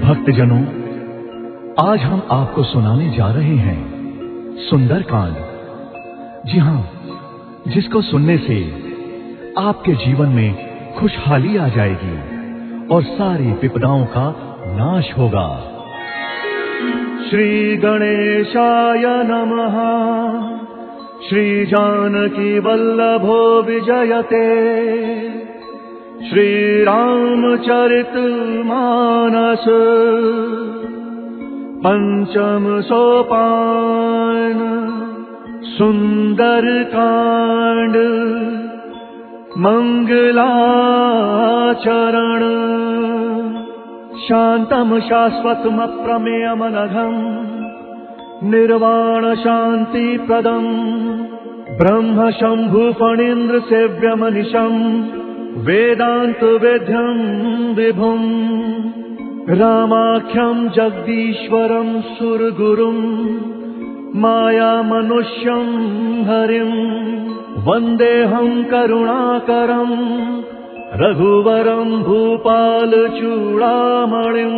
भक्तजनों, आज हम आपको सुनाने जा रहे हैं सुंदरकांड। जी हां, जिसको सुनने से आपके जीवन में खुशहाली आ जाएगी और सारी विपदाओं का नाश होगा। श्री गणेशाय नमः। श्री जानकी वल्लभो विजयते। श्री रामचरित मानस पंचम सोपान सुंदर कांड मंगलाचरण। शांतम शाश्वतम अप्रमेयमनघम निर्वाण शांति प्रदम ब्रह्म शंभु फणीन्द्र सेव्यमनिशम वेदांत वेद्यं विभुम रामाख्यं जगदीश्वरं सुरगुरुं माया मनुष्यं हरिं वन्देऽहं करुणाकरं रघुवरं भूपाल चूड़ामणिं।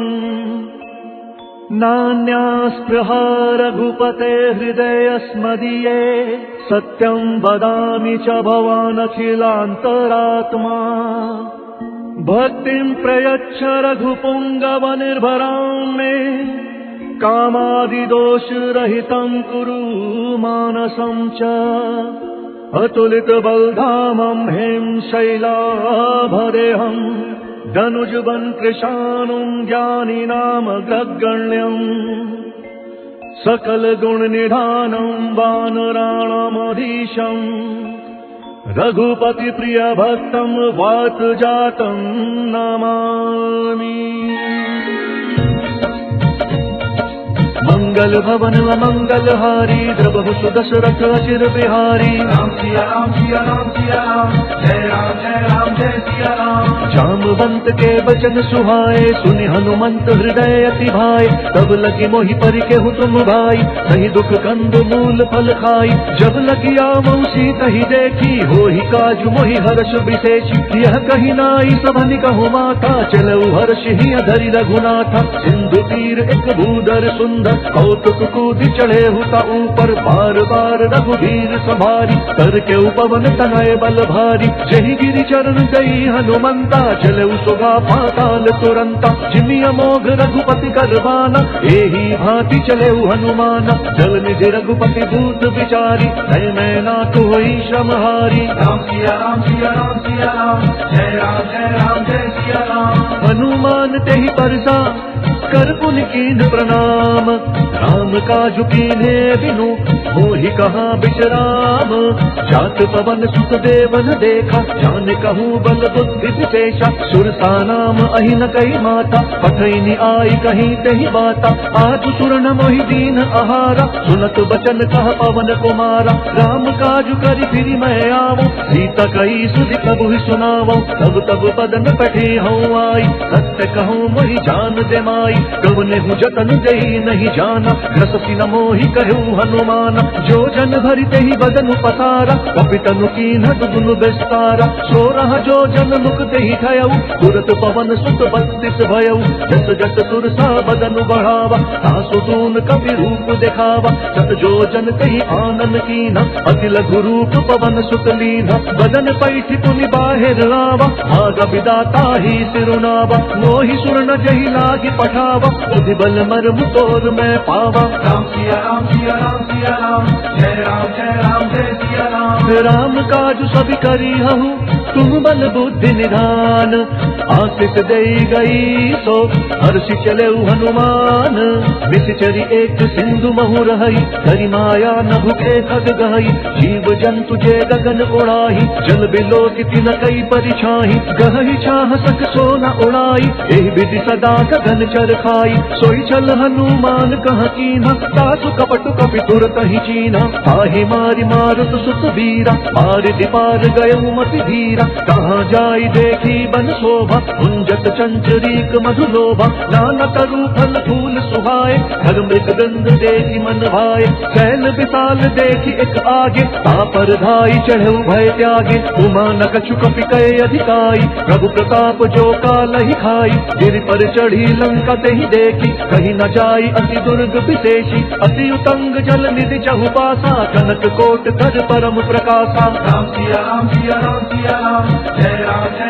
नान्यास्पृहा रघुपते हृदयस्मदीये सत्यं वदामि च भवान् अखिलान्तरात्मा। भक्तिं प्रयच्छ रघुपुङ्गवनिर्भरां मे कामादिदोषरहितं कुरु मानसं च। अतुलितबलधामं हें शैलाभदेहं धनुजवन कृशानुं ज्ञानिनामग्रगण्यम्। सकल गुण निधानं वानराणामधीशम् रघुपति प्रिय भक्तं वातजातं नमामि। मंगल भवन अमंगलहारी द्रवहु सुदशरथ अचिर बिहारी। राम सिया राम सिया राम सिया राम जय राम जय राम जय सिया राम। जामवंत के बचन सुहाए सुनि हनुमंत हृदय अति भाए। तब लगी मोहि परि केहु तुम भाई सही दुख कंद मूल फल खाई। जब लगी आवै सीतहि देखी होहि काजु मोहि हर्ष विशेषी। यह कही नाई सबनि कहु माता चलऊ हर्षि धरि रघुनाथा। सिंधु तीर एक भूधर सुंदर कौतुक कूदि चढ़े हुता ऊपर। बार बार रघुवीर संभारी कर के उपवन तनय बल भारी। जही गिरि चरण गई हनुमंता चले सुगा पाताल तुरंता। जिमि अमोघ रघुपति करवाना एही भांति चले हनुमाना। जल निधि रघुपति भूत विचारी नय मैं नाथ होई श्रमहारी। राम सिया राम सिया राम सिया राम जय राम जय राम जय सिया राम। हनुमान तेहि परसा कर पुनि कीन्ह प्रणाम। राम काजु कीन्हे बिनु मोहि कहाँ विश्राम। जात पवन सुत देवन देखा जान कहूँ बल बुद्धि विशेषा। सुरसा नाम अहि न कही माता पठैनि आई कहीं तेहि बाता। आज सुरन मोहि दीन आहारा सुनत बचन कह पवन कुमारा। राम काजु करि फिरि मैं आवो सीता कही सुधि प्रभु सुनावो। तब तब पदन पठे हूँ आई सत्य कहूँ मोहि जान दे माई। कवने हूँ जतन दई नहीं जाना रससी न मोहि कहूँ हनुमाना। जो जन भरि तेहि बदन पसारा पपितनु कीन्ह दुगुन विस्तारा। सो रहा जो जन मुख तेहि ठयऊ तुरत पवन सुत बत्सित भयऊ। जस जस सुरसा बदन बढ़ावा तासु दून कपि रूप दिखावा। सत जो जन तेहि आनन कीन्हा अति लघु रूप पवन सुत लीन्हा। बदन पैठि पुनि बाहिर आवा भाग विदाता ही सिरुनावा। मोहि सुर न जहि लागी पठावा बुद्धि बल मर्म तोर मैं पावा। राम सिया राम सिया राम सिया राम जय राम जय राम जय सिया राम। राम काज सब करी हूँ तुम बल बुद्धि निधान। आशीष दे गई सो हर्षि चले हनुमान। विषचरी एक सिंधु महु रही करी माया न भुखे खग गई। जीव जंतु जे गगन उड़ाही जल बिलो किति न कई परिछाही। गहहि छाह सक सो न उड़ाई एहि विधि सदा गगन चर खाई। सोई चल हनुमान कह कीन्हा तासु कपट कपि तुरत ही चीन्हा। ताहि मारि मारुत सुत वीरा पार दिपार गयऊ मति धीरा। कहाँ जाई देखी बन शोभा कुंजत चंचरीक मधुलोभा। नाना तरु फल फूल सुहाए घर मृग दंड देखी मन भाए। कैल विशाल देखी एक आगे तापर धाई चढ़े भय त्यागे। उमा न कछु कपि कहे अधिकाई प्रभु प्रताप जो काल ही खाए। आई, गिर पर चढ़ी लंका ते ही देखी, कहीं न जाई अति दुर्ग विशेषी। अति उतंग जल निधि चहु पासा, कनक कोट कर परम प्रकाशा। राम सिया राम सिया राम सिया राम, जय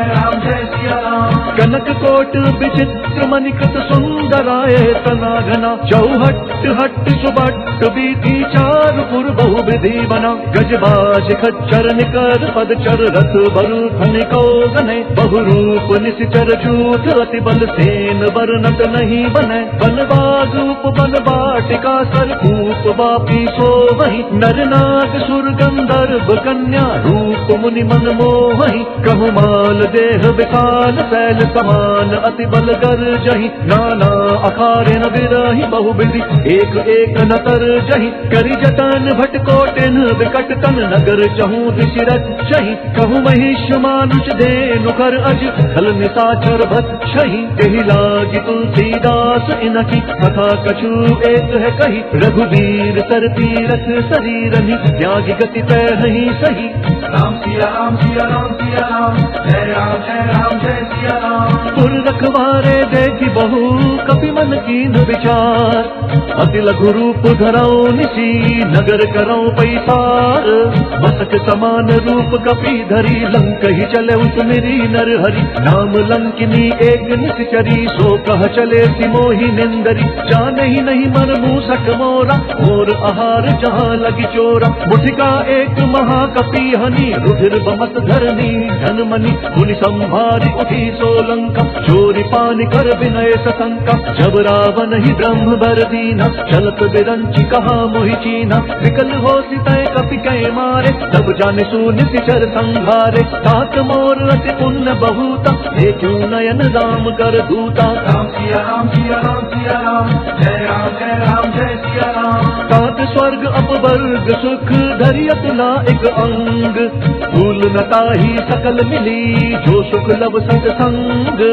राम जय सिया राम। कनक कोट विचित्र मणिकृत सुंदराय तना घना, चौहट हट सुबट बीती चारुपुर बहु विधि बना। गजबाज खच्चर निकर पदचर रथ बरु धनिको गने, बहुरूप निशिचर झूठ अति बल सेन वर्णत नहीं बने। बनबाग रूप बन बाटिका सरकूप बापी सो वही, नर नाग सुर गंधर्व कन्या रूप मुनि मन मोहि। कहु माल देह विशाल शैल समान, अति बल गर जही नाना अखारे न बिरही। बहु विधि एक एक नतर जही, करि जतन भटकोटिन विकट तन नगर चहु दिशिरत छही। कहु महिष मानुष धेनु कर अज, खल निशाचर भत छही। एहि लागी तुलसीदास इनकी, कथा कछु एक है कही। रघुवीर तर तीरथ शरीरनि, त्यागी गति तैहि सही। राम सिया राम सिया राम सिया राम, जय राम जय सिया राम। पुर रखवारे देखी बहु, कपि मन कीन विचार। अति लघु रूप धरऊ निशी, नगर करऊ पैसार। मस्तक समान रूप कपि धरी, लंक ही चले सुमिरी नर हरि। नाम लंकिनी एक निश्चरी, सो कह चले सिमोहि निंदरी। जाने ही नहीं मर मूसक मोरा, और आहार जहाँ लगी चोरा। मुठिका एक महाकपि हनी, रुधिर बमत धरनी धन मनी। मुनि संभारी उठी सोलंका, चोरी पानी कर विनय सशंका। जब रावण ही ब्रह्म बर दीना, चलत बिरंची कहा मोहि चीना। विकल हो सितय कपि कै मारे, तब जाने सुनिशिचर संघारे। तात मोर अति पुण्य बहुता, देखूं नयन राम कर दूता। राम सिया राम सिया राम सिया राम, जय राम जय सिया राम। तात स्वर्ग अपवर्ग सुख, धरि अतुला एक अंग। फूल नताही सकल मिली, जो सुख लब सत्संग।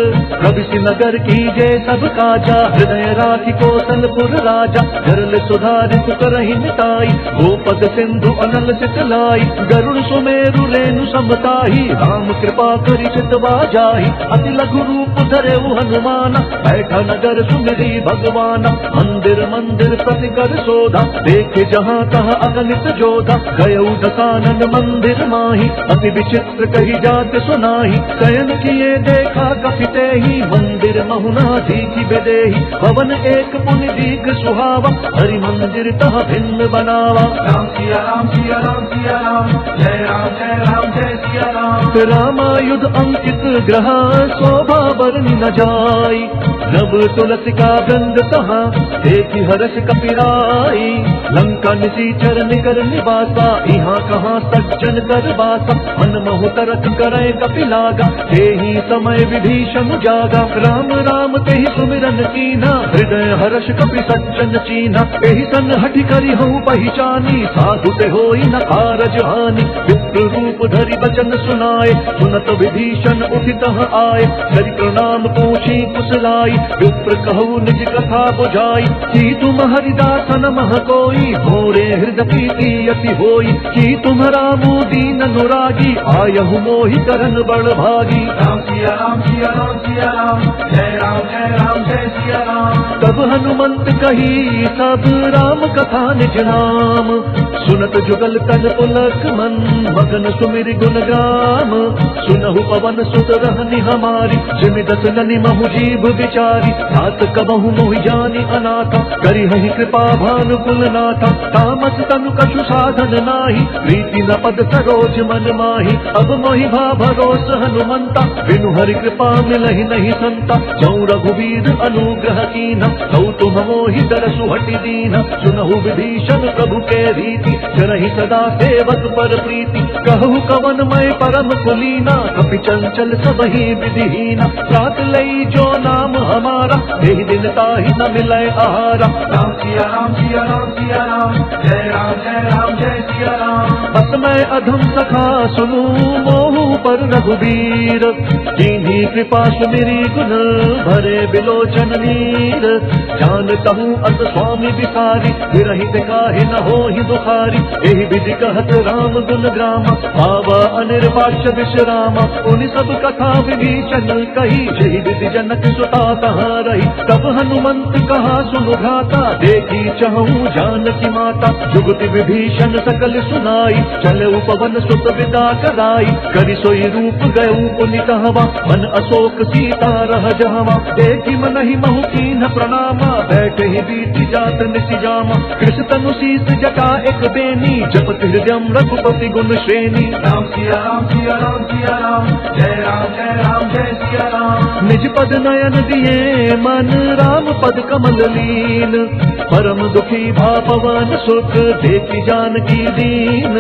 कबि नगर की जय सब काजा, हृदय राखी कौशलपुर राजा। धरल सुधारित करहि मिताई, गोपद सिंधु अनल चितलाई। गरुड़ सुमेरु रेणु समताही, राम कृपा करि चितवा जाहि। अति लघु रूप धरे हनुमाना, बैठा नगर सुमिरी भगवाना। मंदिर मंदिर प्रति कर शोधा, देखे जहाँ तहाँ अगणित जोधा। गयऊ दसानन मंदिर माही, अति विचित्र कही जात सुनाही। शयन किए देखा कपिते ही, मंदिर महुना दीखी बेदेही। भवन एक पुनि दीख सुहावा, हरि मंदिर तह भिन्न बनावा। राम सिया राम सिया राम सिया राम, जय राम जय सिया राम। रामायुध अंकित ग्रह, शोभा बरनि न जाई। नभ तुलसी का वृंद तहाँ, देखी हर्ष कपिराई। लंका निशीचर निकर निवासा, यहाँ कहाँ सज्जन कर बासा। मन महु तरत करे कपि लागा, तेहि समय विभीषण जागा। राम राम तेहि सुमिरन कीना, हृदय हर्ष कपि सज्जन चीना। एहि सन हठि करि हूँ पहिचानी, साधु ते होई न कारज हानि। विप्र रूप धरि बचन सुनाए, सुनत विभीषण उठित आए। करि प्रणाम पूछी कुशलाई, विप्र कहु निज कथा बुझाई। कि तुम हरिदासन मह कोई, भोरे हृदय प्रीति अति होई। कि तुम रामु दीन अनुरागी, आयहु मोहि करन बड़ भागी। राम सिया राम सिया राम सिया राम, जय राम जय सिया राम। तब हनुमंत कही सब राम कथा निज नाम। सुनत जुगल तन पुलक मन, मगन सुमिर गुण ग्राम। सुनहु पवन सुत रहनि हमारी, जिमि दस ननि महु जीव विचारी। तात कबहु मोहि जानि अनाथा, करि हहि कृपा भानुकुल नाथा। तामस तनु कछु साधन नाही, प्रीति न पद सरोज मन माही। अब मोहि भा भरोस हनुमंता, बिनु हरि कृपा मिलहि नहीं संता। जौ रघुवीर अनुग्रह कीन्हा, तौ तुम मोहि दरसु हटि दीन्हा। सुनहु विभीषण प्रभु के रीति, करहि सदा सेवक पर प्रीति। कहु कवन मैं परम कुलीना, कपि चंचल सबहि विधिहीना। रात लई जो नाम हमारा, यही दिन ताहि न मिले आहारा। राम सिया राम सिया राम सिया राम, जय राम जय सिया राम। बस मैं अधम सखा सुनू मोहू पर रघुबीर, जिन्हीं कृपा सुमिरी गुण भरे बिलोचन नीर। जानता हूँ अस स्वामी बिसारी, विरहित काहे न होहि दुखारी। यही विधि कहत राम गुण ग्राम, बाबा अनिर्वाच्य विश्राम। उन सब कथा विभीषण कही, यही विधि जनक सुता कहाँ रही। तब हनुमंत कहा सुनु भ्राता, देखी चहु जानकी माता। जुगति विभीषण सकल सुनाई, चले उपवन सुत विदा कराई। करि सोई रूप गयउ पुनित हवा, मन अशोक सीता रह जहवा। देखी मनहि महु कीन्ह प्रणामा, बैठे ही बीति जात निसि जामा। कृष्ण तनु शीस जटा एक बेनी, जपत हृदयम रघुपति गुण श्रेणी। राम सिया राम सिया राम सिया राम, जय राम जय सिया राम। निज पद नयन दिए मन, राम पद कमल लीन। परम दुखी भा पवन सुख, देखी जानकी दीन।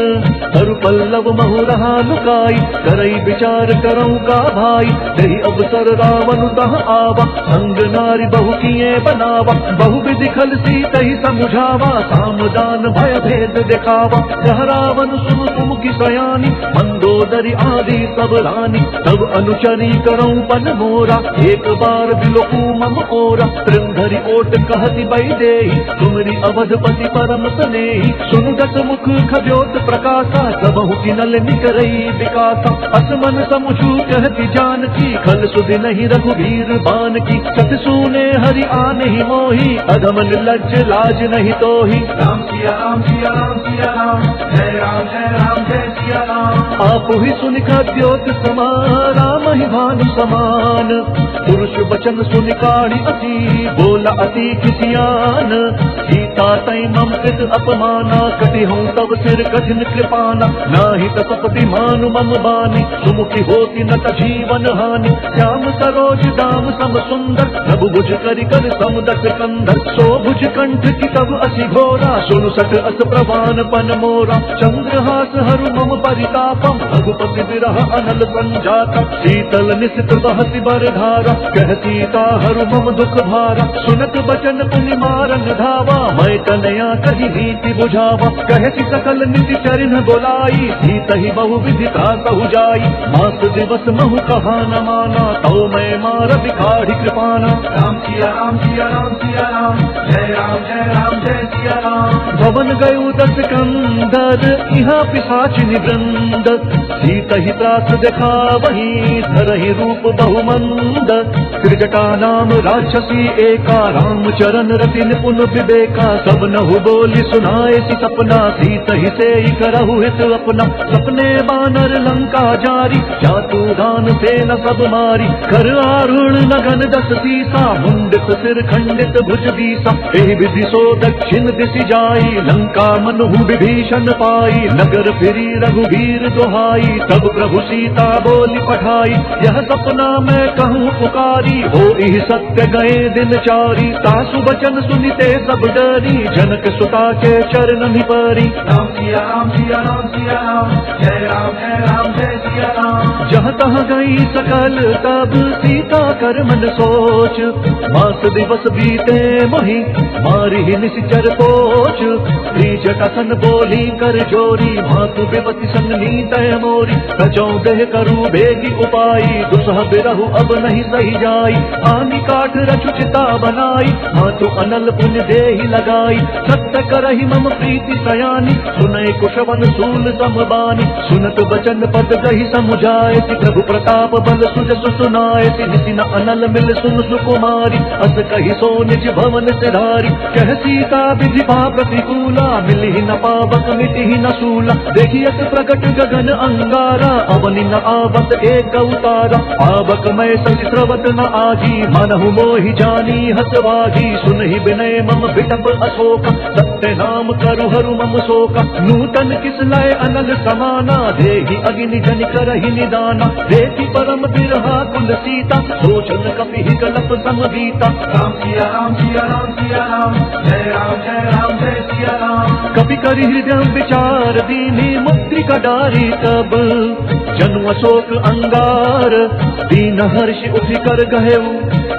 तरु पल्लव महु रहा लुकाई, करई विचार करऊं का भाई। तेहि अवसर रावण तह आवा, संग नारी बहु किए बनावा। बहु विधि खल सीतहि समुझावा, सामदान भय भेद दिखावा। कह रावण सुन तुम की सयानी, मंदोदरी आदि सब रानी। तब अनुचरी करऊं पन मोरा, एक बार बिलोकू मम ओरा। त्रिंधरी ओट कहती बैदेही, तुमरी अवधपति परम स्नेही। सुन दस मुख खजोत प्रकाशा, सबहु की नल निकरई विकासा। असमन समुझू कहती जानकी, खल सुधि नहीं रघुवीर बान की। सत सुने हरि आने ही मोही, अधम निर्लज्ज लाज नहीं तोही। राम सिया राम सिया राम सिया राम, जय राम जय सिया राम। आप ही सुन खद्योत समा, राम ही भानु समान। पुरुष वचन सुन काढ़ी अति, बोला अति किसियान। सीता तई मम कृत अपमाना, कटि हूँ तब सिर कठिन कृपाना। नाही तपति मानु मम बानी, सुमुखी होती न त जीवन हानि। श्याम सरोज दाम सम सुंदर, नभ भुज करि कर समदस कंधर। सो भुज कंठ की तब असि घोरा, सुनु सक अस प्रवान पन मोरा। चंद्रहास हरु मम परितापम, रघुपति विरह अनल संजाता। शीतल निशित बहति बर धारा, कह सीता हरु मम दुख भारा। सुनत बचन पुनि मारन धावा, मैं तनया कही रीति बुझावा। कहति सकल निति चरिन बोलाई, सीतहि बहु विधि त्रासहु जाई। मास दिवस महु कहा न माना, तो मैं मार बिखाड़ी कृपाना। राम सिया राम सिया राम सिया राम, जय राम जय सिया राम। भवन गयु दस कंदर, इहाँ पिशाचिनि वृंद। सीतहि त्रास देखा वही, धरहि रूप बहुमंद। त्रिजटा नाम राक्षसी एका, राम चरण रति निपुण विवेका। सब नहु बोली सुनाए सी सपना, सीतहि से करहु हित अपना। सपने बानर लंका जारी, जातु दान से न सब मारी। कर आरुण नगन दस सीसा, मुंडित सिर खंडित भुज बीसा। एहि विधि सो दक्षिण दिशि जाई, लंका मनुहु विभीषण पाई। नगर फिरी रघुवीर दुहाई, तब प्रभु सीता बोली पठाई। यह सपना मैं कहूँ पुकारी, हो इह सत्य गए दिन चारी। सासु बचन सुनिते सब डरी, जनक सुता के चरण निपरी। राम सिया राम सिया राम सिया राम, जय राम जय सिया राम। जहाँ तहाँ गई सकल तब सीता कर मन सोच। मास दिवस बीते मोहि, मारी निशिचर पोच। जटासन बोली कर जोरी, मातु विपति संग नीत मोरी। रचौ देह करु बेगी उपाई, दुसह बिरहु अब नहीं सही जाई। आनी काठ रचु चिता बनाई, मातु अनल पुण्य देहि लगाई। सत्य करहि मम प्रीति सयानी, सुनय कुशवन सूल समबानी। सुनत बचन पद गहि समुझाए, प्रभु प्रताप बल सुजसु सुनाए। निति न अनल मिल सुन सुकुमारी, अस कहि सो निज भवन सिधारी। कह सीता विधि पा प्रतिकूला, मिलहि न पावक मिटिहि न सूला। देखियत प्रकट गगन अंगारा, अवनि न आवत एक अवतारा। पावक मैं संस्रवत न आजी, मनहु मोहि जानी हतवागी। सुनहि विनय मम बिटप अशोक, सत्य नाम करु हरु मम शोक। नूतन किस लय अनल समाना, देहि अग्नि जनि करहि निदाना। देखि परम बिरहा कुल सीता, सोचन कपि कलप समबीता। राम सिया राम सिया राम सिया राम, जय राम जय सिया राम। कपि करि हृदय विचार दीनी, मुद्रिका डारी तब जनु अशोक अंगार। दीन हर्षि उठि कर गहेउ,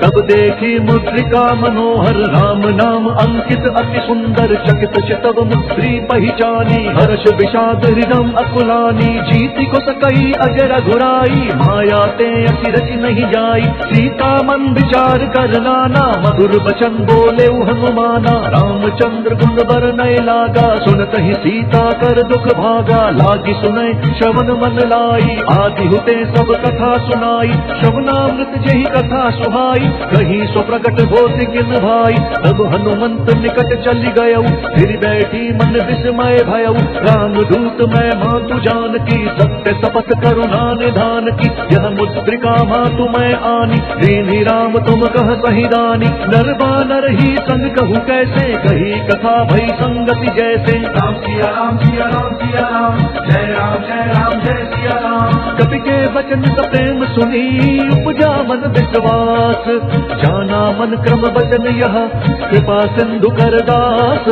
तब देखी मुद्रिका मनोहर राम नाम अंकित अति सुंदर चकित चितव मुद्री पहचानी हर्ष विषाद हृदम अकुलानी जीती को सकई अजय रघुराई माया ते अति रचि नहीं जाई सीता मन विचार कर नाना मधुर बचन बोले हनुमाना रामचंद्र गुण बरनय लागा सुनत ही सीता कर दुख भागा लागी सुनय श्रवण मन लाई आदि होते सब कथा सुनाई श्रवणामृत जही कथा सुहाई कहीं सो प्रकट होते किन भाई तब हनुमंत निकट चली गयऊ फिर बैठी मन विस्मय भयऊ राम दूत मैं मातु जान की सत्य शपथ करुणा निधान की यह मुद्रिका मातु मैं आनी दीनी राम तुम कह सही दानी नरवा नर ही संग कहूँ कैसे कही कथा भई संगति जैसे राम सिया राम सिया राम सिया राम जय राम जय सिया राम। कपि के वचन प्रेम सुनी उपजा मन विश्वास जाना मन क्रम वचन यह कृपा सिंधु कर दास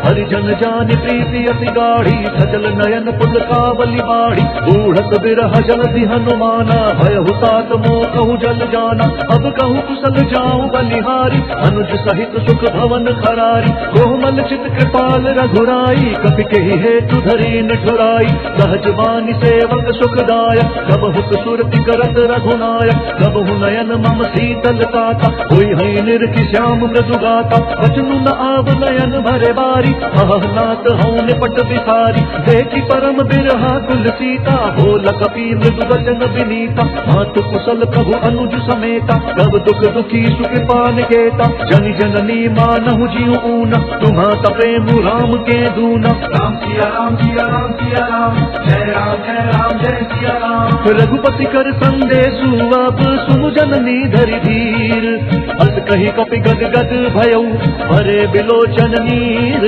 हरिजन जान प्रीति अति गाढ़ी सजल नयन पुल कावली बाढ़ी बूढ़त बिरह जल हनुमाना भय हुतात मोह कहूँ जल जाना अब कहूँ कुशल जाऊं बलिहारी अनुज सहित सुख भवन खरारी कोमल चित कृपाल रघुराई कपि के हेतु धरी निठुराई सहज बानी सेवक सुखदायक कब हुत सुरति करत रघुनायक कब हु नयन मम शीतल ताता कोई है निरखि श्याम मृदु गाता बचनु न आव नयन भरे बारी नाथ हूँ निपट बिसारी देखी परम बिरहा कुल सीता बोल कपि मृदु वचन विनीता मातु कुशल प्रभु अनुज समेता कब दुख दुखी सुख पान केता जन जननी मानहु जीव ऊना तुम्हारा प्रेम राम के दूना राम सिया राम सिया राम सिया राम जय सिया राम। रघुपति कर संदेशु अब सुनु जननी धरि धीर अस कही कपि गद गद भयऊ भरे बिलोचन नीर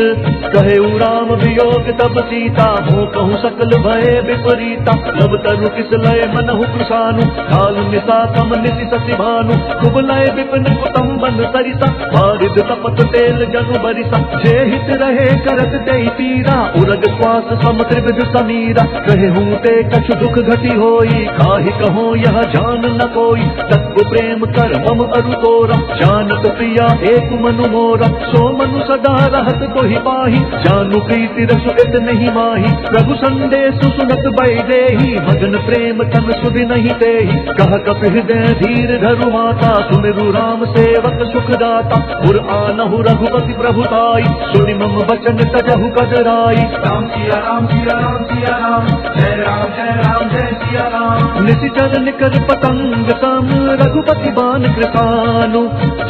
कहे राम वियोग तब सीता हो कहूँ सकल भय विपरीता तब तरु किस लय मनहु कृषानु काल निशा तम निशि सति भानु कुब लय विपिन कुतम बन सरिसा बारिद तपत तेल जनु बरिसा जे हित रहे करत ते पीरा उरग श्वास सम त्रिविध समीरा कहे हूँ ते कछु दुख घटी होई काहि कहो यह जान न कोई तत्व प्रेम कर मम अरु तोरा जानत प्रिया एक मनु मोरा सो मनु सदा रहत को ही पाही जानु प्रीति रसु इत नहीं माही प्रभु संदेश सुनत बैदेही मगन प्रेम तन सुधि नहीं तेही कह कपि हृदय धीर धरु माता सुमिरु राम सेवक सुख दाता पुर आनहु रघुपति प्रभुताई सुनि मम वचन तजहु कदराई राम सिया राम सिया राम सिया राम जय सिया राम। निशिचर निकर पतंग सम रघुपति बान कृपानु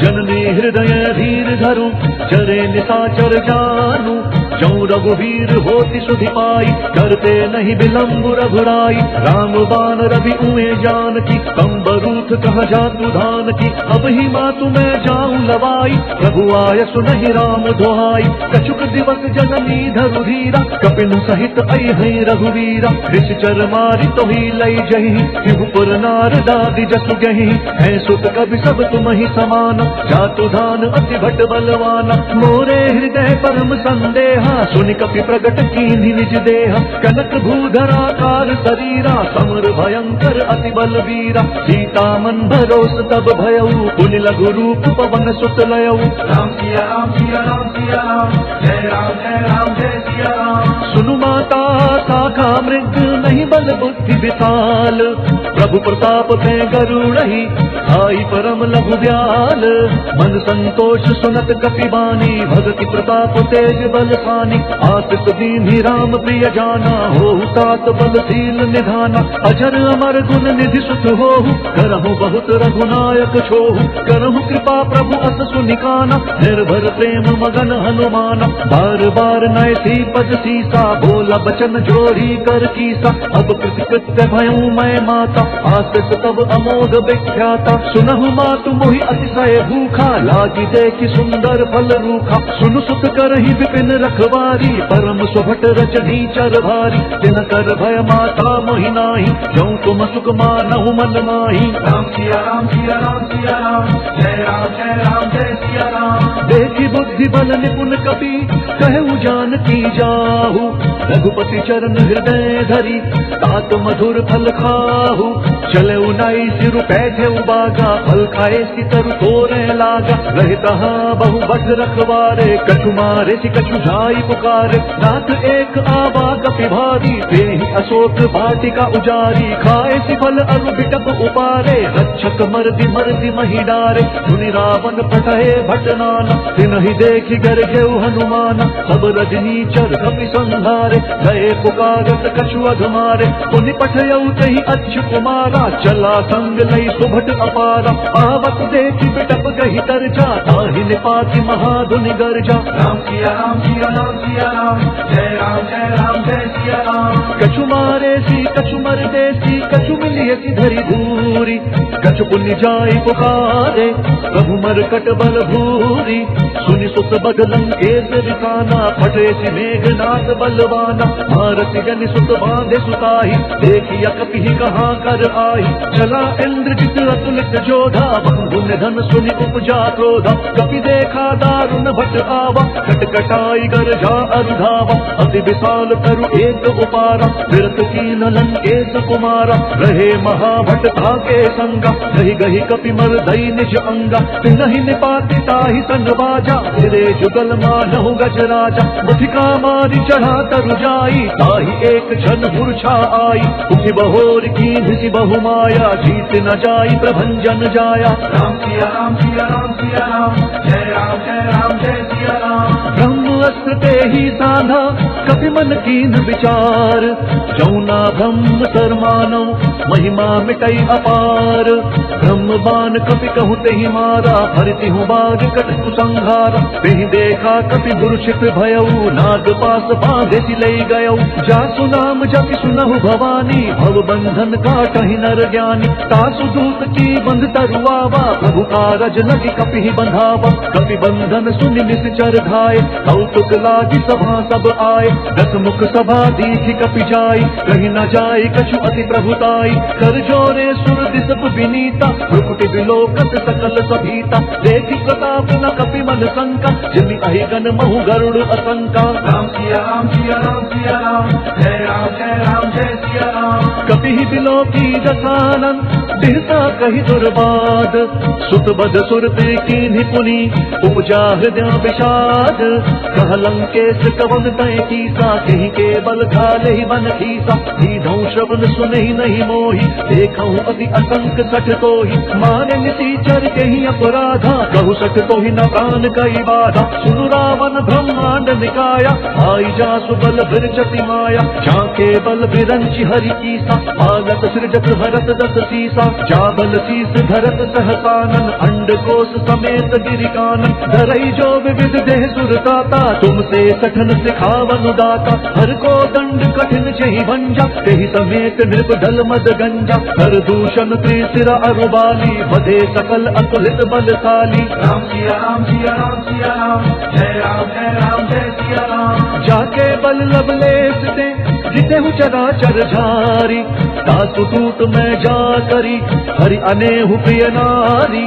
जननी हृदय धीर धरु जरे निशाचर जानु जौ रघुवीर होति सुधि पाई करते नहीं विलम्ब रघुराई राम बान रवि उए जान की कम्बरूथ कह जातु धान की अब ही मातु मैं जाऊं लवाई प्रभु आय सुनहि राम दुहाई कछुक दिवस जननी धरु धीरा कपिन सहित आई है रघुवीरा निश्चर मारी तो ही लई जही शिवपुर नारदादि जसु गही है सुत कवि सब तुम ही समान जातु धान अति भट बलवाना मोरे हृदय परम संदेहा सुनि कपि प्रगट कीन्हि निज देहा कनक भूधराकार शरीरा समर भयंकर अति बलवीरा सीता मन भरोस तब भयऊ पुनि लघु रूप पवन सुत लयऊ राम सिया राम सिया राम सिया राम जय सिया राम। सुनु माता शाखा मृग नहीं बल बुद्धि विशाल प्रभु प्रताप थे गरुड़हि आई परम लघु ब्याल मन संतोष सुनत कपि बानी भगति प्रताप तेज बल सानी आसित दीन्हि राम प्रिय जाना हो तात बलशील निधाना अजर अमर गुण निधि सुत होहु करहु बहुत रघुनायक छोहु करहु कृपा प्रभु अस सुनिकाना निर्भर प्रेम मगन हनुमाना बार बार नय सी पद सीसा बोला बचन जोड़ी कर कीसा अब कृत्य भयऊ मैं माता आसित तब अमोघ विख्याता सुनहु मातु मोहि अतिशय भूखा लागी देखि सुंदर फल रूखा सुनु सुत करहि विपिन रख रखवारी परम सुभट रचनी चर भारी तिन कर भय माता मोहि नाही जो तुम सुख मानहु मन माही राम सिया राम सिया राम सिया राम जय राम जय सिया राम। देखी बुद्धि बल निपुण कपि कहु जानकी जाहु रघुपति चरण हृदय धरी तात मधुर फल खाहु चले उनाई सिरु पैठे उबागा फल खाए सितरु तोरे लागा रहे तहा बहु बट रखवारे कछु मारे सि कछु जाई पुकारे नाथ एक आवा कपि भारी तेहि अशोक वाटिका उजारी खाए सि फल अरु बिटप उपारे रक्षक मर्दि मही डारे सुनि रावण पठे भट नाना तिनहि देखि गर्जेउ हनुमान सब रजनी चर कपि संहारे गए पुकारत कछु अधमारे पुनि पठयउ तहि अच्छ कुमारा चला संग लई सुभट अपारा आवत देखि बिटप गहि तर जा ताहि निपाति महाधुनि गर्जा राम सिया राम सिया राम सिया राम जय राम जय सिया राम। कछु मारे सी कछु मर देसी कछु मिलिय सी धरी धूरी कछु पुण्य जाई पुकारे प्रभु मर कट बल भूरी सुनि सुत बद लंकेश रिसाना फटे सी मेघनाथ बलवाना भारत जन सुत बांधे सुताही देखिया कपि कहाँ कर आई चला इंद्रजित अतुलित जोधा बंधु निधन सुनि उपजा क्रोधा कपि देखा दारुण भट आवा कटकटाई गर्जा अरुधावा अति विशाल तरु एक उपारा विरत कीन लंकेश कुमारा रहे महाभट ताके संगा गहि गहि कपि मर दई निज अंगा तिनहि निपाति ताहि सन बाजा फिरे जुगल मानहु गज राजा मुथिका मारी चढ़ा तरु जाई ताहि एक क्षण मूर्छा आई उठि बहोर कीन्हि बहु माया जीत न जाई प्रभंजन जाया राम सिया राम सिया राम सिया राम जय राम जय सिया राम। ब्रह्म अस्त्र ते ही साधा कपि मन कीन विचार जौना ब्रह्म सर मानो महिमा मिटई अपार ब्रह्म बान कपि कहु तेहि मारा हरिति हूँ बाग कटु संहारा तेहि देखा कपि दुर्षित भयऊ नाग पास बांधे सी लई गयऊ जासु नाम जपि सुनहु भवानी भव बंधन काटहि नर ज्ञानी तासु दूत की बंध तरुआवा प्रभु कारज लगी कपि बंधावा कपि बंधन सुनि निश्चर धाये कौतुक लागी सभा सब आए दस मुख सभा दीखि कपि जाई कहीं न जाय कछु अति प्रभुताई कर जोरे सुर दिसप विनीता भ्रुकुटि विलोकत सकल सभीता देखि प्रताप न कपि मन शंका जिमि अहिगन महु गरुड़ असंका राम सिया राम सिया राम सिया राम जय राम जय सिया राम। कपि बिलोकी दसानन बिरसा कहि दुर्बाद सुत बद सुरते कीन्हि पुनि उपजा हृदय विषाद कह लंकेश कवन तय कीसा कहि के बल घाले ही बन खीसा सीधौ श्रवण सुनहि नहीं मोहि देखहु अति असंक सठ तोहि माने निशिचर केहि अपराधा कहु सठ तोहि न प्राण कई बाधा सुनु रावण ब्रह्मांड निकाया आई जासु बल बिरचति माया जाके बल बिरंचि हरि कीसा पालक सृजत भरत दस सीसा जाबल शीस धरत सहसानन अंड कोश समेत गिरिकानन धरई जो विविध देह सुरताता तुमसे सठन सिखावन दाता हर को दंड कठिन चहि भंजा तेहि समेत नृप दल मद गंजा हर दूषण त्रिशिर अरुबाली बधे सकल अतुलित बलशाली राम सिया राम सिया राम सिया राम जय सिया राम। जाके बल लवलेश दे जिते हूँ चराचर झारी दासु दूत मैं जा करी हरि अनेहु प्रिय नारी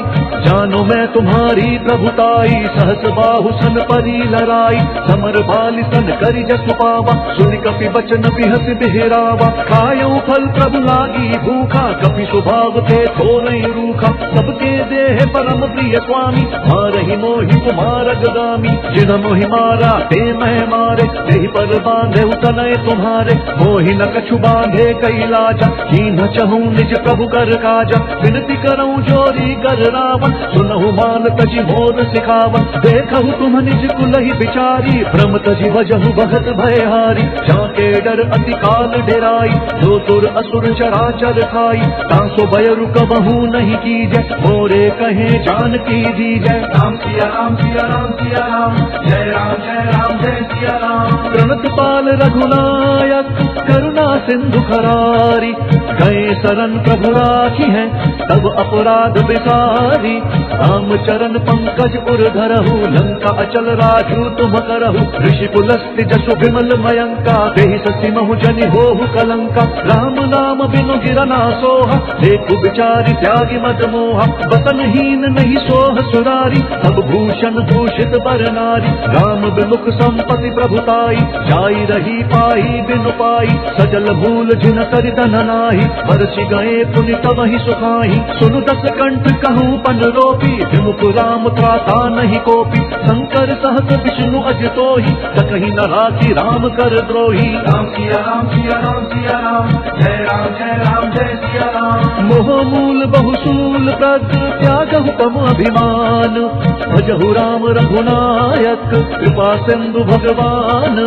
जानो मैं तुम्हारी प्रभुताई सहस बाहु सन परी लराई समर बाली सन करी जसु पावा सुनि कपि बचन बिहस बिहरावा खायऊ फल प्रभु लागी भूखा कपि स्वभाव थे थोरई रूखा सबके देह परम प्रिय स्वामी मारहि मोहि कुमार गगामी जिन मोहि मारा ते मैं मारे तेहि पर बांधे तनय तुम्हारे मोहि न कछु बांधे कई लाजा कीन्ह चहूँ निज प्रभु कर काजा विनती करऊँ जोरी कर रावण सुनहु मान तजि मोर सिखावन देखहु तुम निज कुलहि बिचारी भ्रम तजि वजहु भगत भयहारी जाके डर अति काल डेराई जो तुर असुर चराचर खाई तासो भयरु कबहू नहीं कीजै मोरे कहे जानकी दीजै राम सिया राम सिया राम सिया राम जय सिया राम। प्रणत पाल रघुनायक करुणा सिंधु खरारी गए शरण प्रभु राखी है तब अपराध विसारी, राम चरण पंकज उर धरहु, लंका अचल राजू तुम करहु, ऋषि कुलस्ति जसु विमल मयंका, देहि सति महु जनि होहु कलंका, राम नाम बिनु गिरना सोहा, देखु बिचारी त्यागी मद मोहा, बसनहीन नहीं सोह सुरारी, सब भूषण भूषित बर नारी, राम विमुख संपत्ति प्रभुताई, जाई रही पाई बिनु पाई, सजल मूल जिन कर धन नाही, बरसि गए पुनि तब ही सुखाई, सुनु दस कंठ कहूँ पन रोपी, विमुख राम त्राता नहीं कोपी, शंकर सहस विष्णु अज तोहि, सकहि न राखी राम कर द्रोही। राम सिया राम सिया राम सिया राम, जय राम जय सिया राम। मोह मूल बहुसूल प्रद त्यागहु तम अभिमान, भजहु राम रघुनायक कृपा सिंधु भगवान,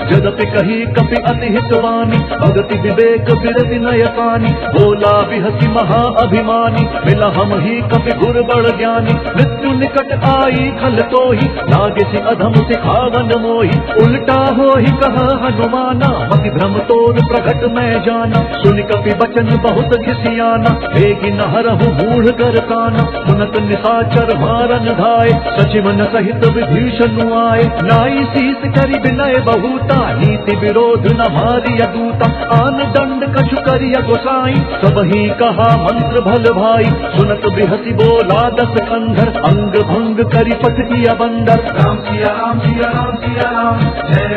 जदपि कही कपि अति हितवानी, भगति विवेक बिरति नयकानी, बोला बिहसी महा अभिमानी, मिला हम ही कपि गुर बड़ ज्ञानी, मृत्यु निकट आई खल तोहि, लागे से अधम सिखावन मोहि, उल्टा हो ही कहा हनुमाना, मति भ्रम तोर प्रगट मैं जाना, सुन कपि बचन बहुत घिसियाना, बेगी न हरहु मूढ़ कर काना, सुनत निशाचर मारन धाय, सचिवन सहित विभीषण आए, नाई शीस करि विनय बहुता, नीति विरोध न मारिय दूता, आन दंड कछु करिय गोसाई, सब ही कहा मंत्र भल भाई, सुनत बिहसी बोला दस कंधर, अंग भंग करि पट किया बंदर। राम सिया राम सिया राम सिया राम, जय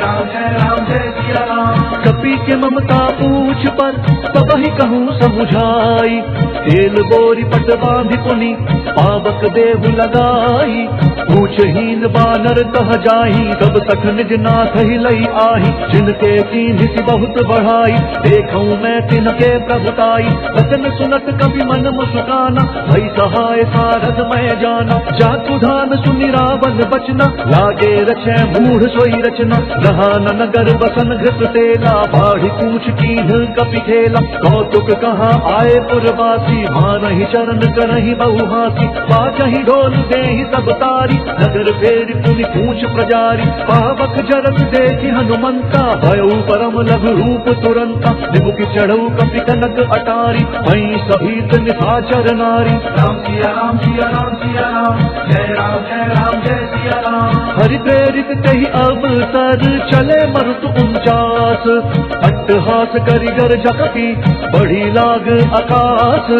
राम जय सिया राम। कपि के ममता पूछ पर सब ही कहूँ समुझाई, तेल बोरी पट बांधि पुनि पावक देहु लगाई, पूछहीन बानर कह जाही, सब सख निज नाथ ही लई आही, जिनके कीन्हि बहुत बढ़ाई, देखूं मैं तिनके प्रभुताई, वचन सुनत कवि मन मुस्काना, भई सहाय सारथ मैं जाना, जातु धान सुनि रावण बचना, लागे रचै मूढ़ सोई रचना, रहा न नगर बसन घृत तेला, बाढ़ी पूछ कीन्ह कपि खेला, कौतुक कहाँ आए पुरवासी, मारहि चरण करहि बहुहासी, बाजहि ढोल देहि सब तारी, नगर फेरि पुनि पूछ प्रजारी, पावक जरत देखि हनुमंता, भयउ परम लघु रूप तुरंता, निमुख चढ़ऊ कपि कनक अटारी, वहीं सहित निशाचर नारी। राम सिया राम सिया राम सिया राम, जय राम जय सिया राम। हरि प्रेरित कही अवसर चले मरुत 49, अट्टहास करि गर्ज कपि बढ़ी लाग आकाश,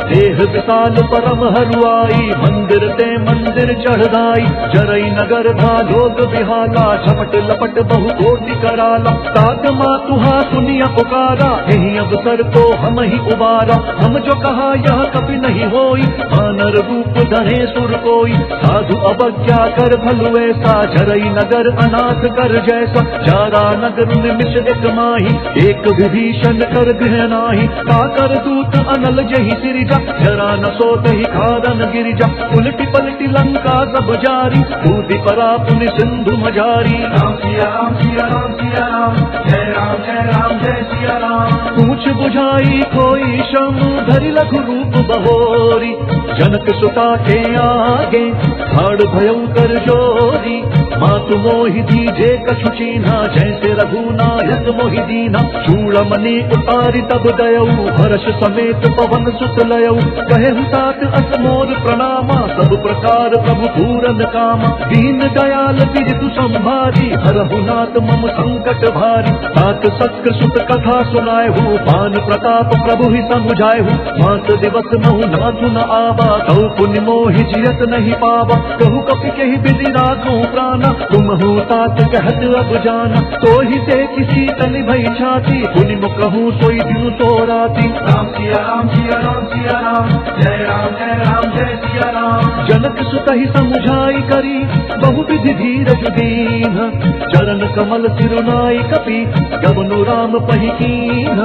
देह विशाल परम हरुआई, मंदिर ते मंदिर चढ़ाई, जरई नगर भालोग बिहाला, झपट लपट बहु कोटि कराला, तात मातुहा सुनिया पुकारा, यही अवसर को हम ही उबारा, हम जो कहा यह कभी नहीं होई, मानर रूप धरे सुर कोई, साधु अवज्ञा कर भलु ऐसा, जरई नगर अनाथ कर जैसा, जारा नगर निमिष एक माही, एक विभीषण कर गृह नाही, काकर दूत अनल जही सिरिजा, जरा न सोत ही खारन गिरिजा, उलटी पलटी लंका सब जारी, दूधी परा पुनि सिंधु मजारी। राम सिया राम सिया राम सिया राम, जय राम जय सिया राम। पूछ बुझाई कोई शम धरि लघु रूप बहोरी, जनक सुता के आगे ठाड़ भयउ कर जोरी, मातु मोहि दीजे कछु चीन्हा, जैसे रघुनायक मोहि दीना, चूड़मणि उतारि तब दयऊ, हर्ष समेत पवन सुत लयऊ, कहेहु तात अस मोर प्रणामा, सब प्रकार प्रभु पूरन कामा, दीन दयाल बिरतु संभारी, हरहु नाथ मम संकट भारी, तात सक्र सुत कथा सुनाएहु, पान प्रताप प्रभु ही समुझाएहु, मास दिवस महु नाथु न आवा, तौ पुनि मोहि जियत नहीं पावा, कहु कपि केहि विधि राखूं प्राणा, तुम हो तात कहत अब जाना, तो ही से किसी तनि भई छाती, पुनि मुकहु सोई दिनु तो राती। राम सिया राम सिया राम सिया राम, जय राम जय सिया राम। जनक सुत ही समुझाई करी बहु विधि धीरज दीन, चरण कमल सिरुनाई कपि गवनु राम पहि कीन्ह,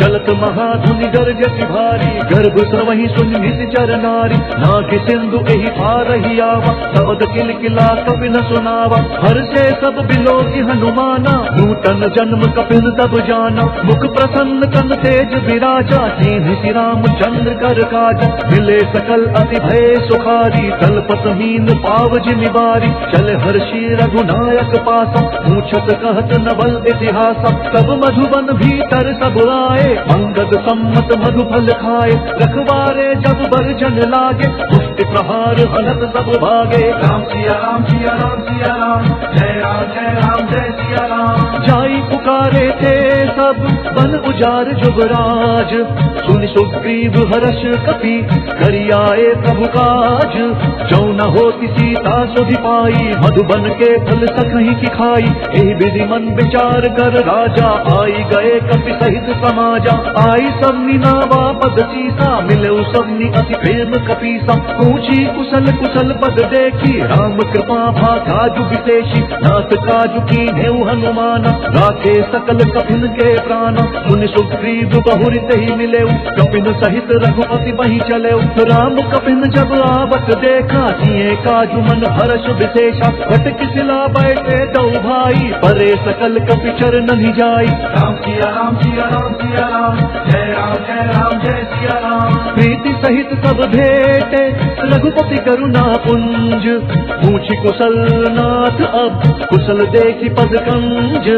चलत महाधुनि गरजति भारी, गर्भ स्रवहि सुनि निश्चर नारी, नाहि सिंधु एहि पार ही आवा, शब्द किलकिला कपि न सुना लावा। हर से सब बिलो की हनुमाना, नूतन जन्म कपिल तब जाना। मुख प्रसन्न तन तेज विराजा, सीधि श्री रामचंद्र कर काजा। मिले सकल अति भय सुखारी, तलपत मीन पाव जिमिवारी। चल हर्षि रघुनायक पासा, पूछत कहत नवल इतिहासा। सब मधुबन भीतर सब आए, अंगद सम्मत मधु फल खाए। रखवारे जब बरजन लागे, पुष्टि प्रहार हनत सब भागे। राम सिया राम सिया राम सिया राम, जय राम जय सिया राम। जाई पुकारे थे सब बन उजार जुबराज, सुन सुग्रीव हर्ष कपि करि आए प्रभु काज। जो न होती सीता सुधि पाई, मधुबन के फल सखहि की खाई। एहि विधि मन विचार कर राजा, आई गए कपि सहित समाजा। आई सबनी नावा पद सीसा, मिले सबनी अति प्रेम कपीसा। पूछी कुशल कुशल पद देखी, राम कृपा भा काजु विशेषी। नाथ काजु कीन्हे हनुमाना, राखे सकल कपिन के प्राण। मुनि सुग्रीव बहुरित ही मिले, कपिन सहित रघुपति वहीं चले। राम कपिन जब आवत देखा, जिए काजु मन हर्ष विशेषा। घट किसिला बैठे दो भाई, परे सकल कपि चरण नि जाई। राम सिया राम सिया राम सिया राम, जय राम जय सिया राम। प्रीति सहित सब भेटे, रघुपति करुणा पुंज। पूछी कुशल नाथ अब, कुशल देखी पद कंज।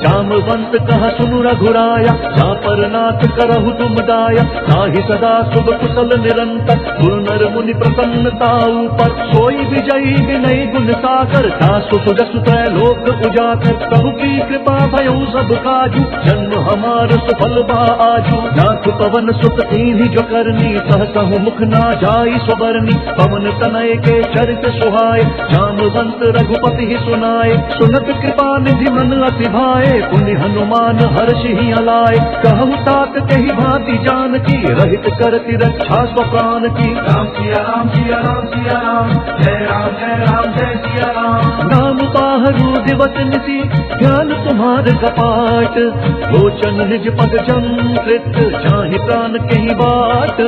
जामवंत कहा सुनु रघुराया, जा पर नाथ करहु तुम दाया। ताहि सदा शुभ कुशल निरंतर, गुरु नर मुनि प्रसन्नता ऊपर। सोई विजयी विनय गुण सागर, दासु सुजसु त्रैलोक उजागर। प्रभु की कृपा भयउ सब काजू, जन्म हमार सुफल बा आजू। नाथ पवन सुत कीन्ही जो करनी, सहसहु मुख ना जाई स्वरनी। पवन तनय के चरित सुहाए, जामवंत रघुपति ही सुनाए। सुनत कृपा निधि मन अति भाए, पुनि हनुमान हर्षि ही अलाए। कहु तात कही भांति जान की, रहित करति रक्षा स्वप्राण की। राम सिया राम सिया राम सिया राम, जय राम जय सिया राम। नाम बाहरु दिवस निसी, ध्यान तुम्हार कपाट। लोचन निज पद जंत्रित, जाहि प्राण कही बाट।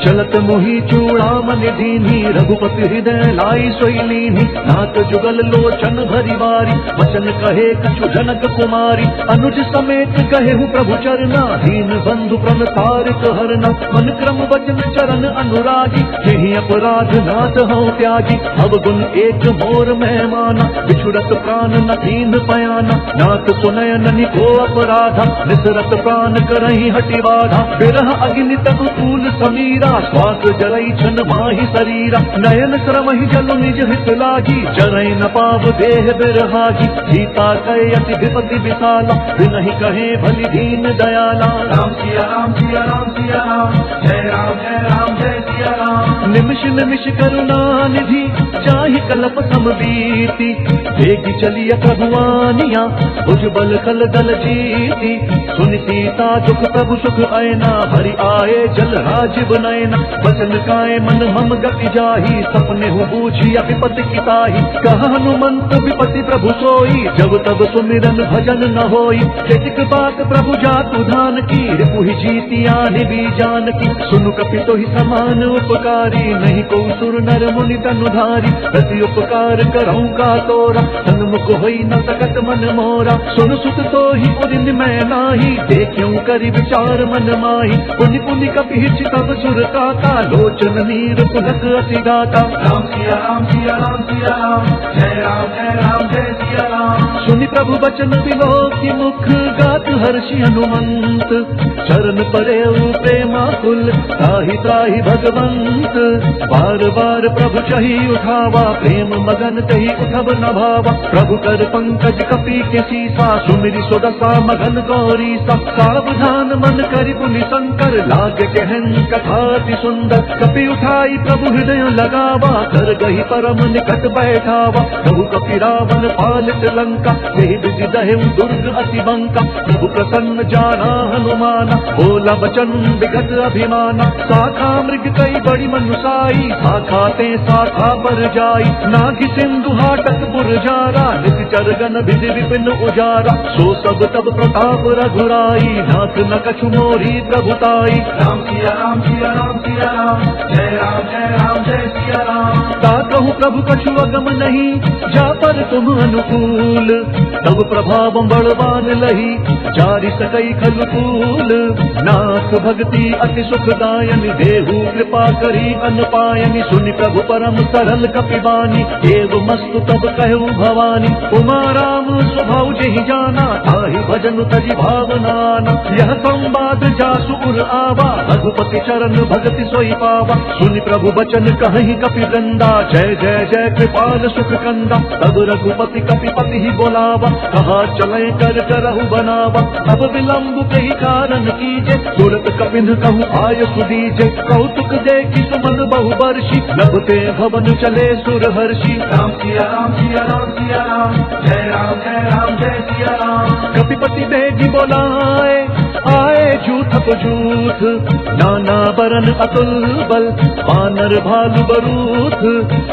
चलत मोहि चूड़ामणि दीन्ही, रघुपति हृदय लाई सोई लीन्ही। नाथ जुगल लोचन भरी बारी, वचन कहे कछु जनक कुमारी। अनुज समेत कहेहु प्रभु चरना, दीन बंधु प्रण तारिक हरना। मन क्रम वचन चरण अनुरागी, यही अपराध नाथ हूँ त्यागी। अवगुण एक मोर मेहमाना, बिछुड़त प्राण न कीन पयाना। नाथ सुनय ननि को अपराधा, निसरत प्राण करहि हटि बाधा। बिरह अग्नि तब फूल समीरा, श्वास जरई छन माहि शरीरा। नयन श्रमहि जल निज हित लागी, जरई न पाव देह बिरहागी। सीता कहे अति विपति विशाला, बिनहि कहे भली दीन दयाला। राम सिया राम सिया राम सिया राम, जय राम जय सिया राम। निमिष निमिष करुणा निधि, चाहि कल्प सम बीती। देगी चलिय प्रभुआनिया, भुज बल कल दल जीती। सुनि सीता दुख प्रभु सुख ऐना, हरि आए जल राजीव नयना। बचन काए मन मम गति जाही, सपने हूँ बूझी विपति किताही। कहा हनुमंत विपति प्रभु सोई, जब तब सुमिरन भजन न होई। चटिक बात प्रभु जातु धान की, रिपुहि जीती आनि भी जान की। सुनु कपितो ही समान उपकारी, नहीं को सुर नर मुनि तनुधारी। प्रति उपकार करऊँ का तोरा, सन्मुख होई न सकत मन मोरा। सुन सुत तो ही उदिन मैं नाही, देखूं करि विचार मन माही। पुनि पुनि कपि हिच तब सुर काता, लोचन नीर पुलक अति गाता। राम सिया राम सिया राम सिया राम, जय राम जय सिया राम। सुनि प्रभु बचन बिलोकि मुख, गात हर्षि हनुमंत। चरण परे प्रेमाकुल, त्राहि त्राहि भगवंत। बार बार प्रभु चही उठावा, प्रेम मगन तही उठब न भावा। प्रभु कर पंकज कपि के सीसा, सुमिरि सुदशा मगन गौरी सा। सावधान मन करि पुनि शंकर, लाग गहन कथा अति सुंदर। कपि उठाई प्रभु हृदय लगावा, कर गही परम निकट बैठावा। प्रभु कपि रावण पालित लंका, देहि विधि दहेउ दुर्ग अति बंका। प्रभु प्रसन्न जाना हनुमाना, बोला वचन विगत अभिमाना। शाखा मृग कई बड़ी मनुसाई, शाखा ते शाखा पर जाई। नागि सिंधु हाटक पुरजारा, निश्चर गण विधि विपिन उजारा। सो सब तब प्रताप रघुराई, नाथ न कछु मोरी प्रभुताई। राम सिया राम सिया राम सिया राम, जय राम जय सिया राम। ताकहु प्रभु कछु अगम नहीं, जा पर तुम अनुकूल। तब प्रभाव बड़वान लही, जारि सकई खल फूल। नाथ भक्ति अति सुखदायनि, देहु कृपा करी अनपायनि। सुनि प्रभु परम सरल कपिबानी, देव मस्तु तब कहु भवानी। उमा राम स्वभाव जेहि जाना, ताहि भजन तजि भावनाना। यह संवाद जासु उर आवा, रघुपति चरण भगति सोई पावा। सुनि प्रभु बचन कहि कपि वृंदा, जय जय जय कृपाल सुख कंदा। तब रघुपति कपिपति ही बोलावा, कहा चले कर करहु बनावा। अब विलंब कही कारण कीजे, तुरत कपिन कहु आय सुदीजे। कौतुक देखि सुमन बहु बरषि, नभते भवन चले सुर हर्षि। राम सिया राम सिया राम सिया राम, जय राम जय सिया राम। कपिपति बेगी बोलाए, आए जूथ जूथ। नाना बरन अतुल बल, वानर भालु बरूथ।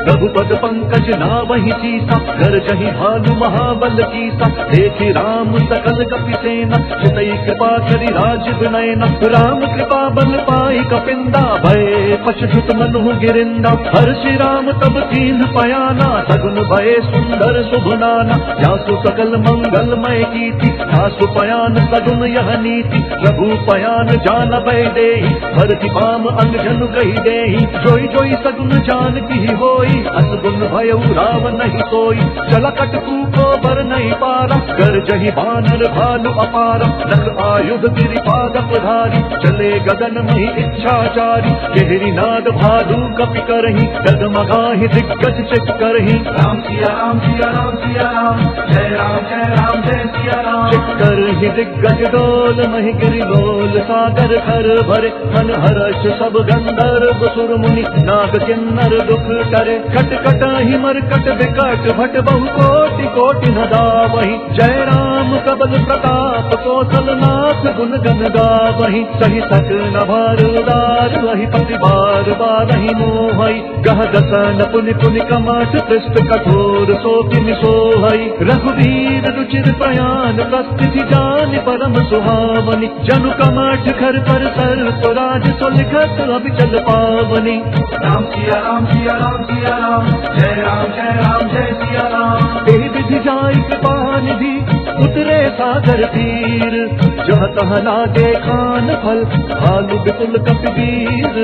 रघुपद पंकज नावहि सीसा, कर जहि भालु महाबल कीसा। देखि राम सकल कपि सेना, चितई कृपा करि राज विनयना। राम कृपा बल पाई कपिंदा, भय पशुत मनु गिरिंदा। हर्षि राम तब कीन्ह पयाना, सगुन भय सुंदर शुभ नाना। जासु सकल मंगलमय कीर्ति, जासु पयान सगुन यह नीति। प्रभु पयान जान भय देहि, भरति पाम अंग जनु कहि देहि। जोई जोई सगुन जान की होई, असगुन भयउ राव नहीं सोई। चल कटकू को बर नहीं पारा, कर जहि बानर भालु अपारा। नख आयुध गिरिपाद पधारी, चले गगन मही इच्छाचारी। केहरी नाद भालु कपि करहि, डगमगाहि दिग्गज चित करहि। राम सिया राम सिया राम सिया राम, जय राम जय सिया राम। चित करहि दिग्गज डोल, महि गिरि लोल सागर खर भरे। मन हर्ष सब गंधर्व सुर मुनि, नाग किन्नर दुख करे। खट कटाहि मरकट विकट, भट बहु कोटि कोटि न दावहि। जय राम सबल प्रताप, कौशल नाथ गुण गन गावहि। सहि सक न भार उदार, वही पति बार बारहि मोहई। गह दसन पुनि पुनि कमठ, पृष्ठ कठोर सोकिनि सोहई। रघुवीर रुचिर प्रयाण, प्रस्थिति जान परम सुहावनी। जनु कमठ घर पर सर्प राज, सुलिखत अभिचल पावनी। राम सिया राम सिया राम सिया राम, जय राम जय सिया राम। एहि विधि जाई कृपा निधि, उतरे सागर तीर। जह तह लागे खान फल, भालु विपुल कपिवीर।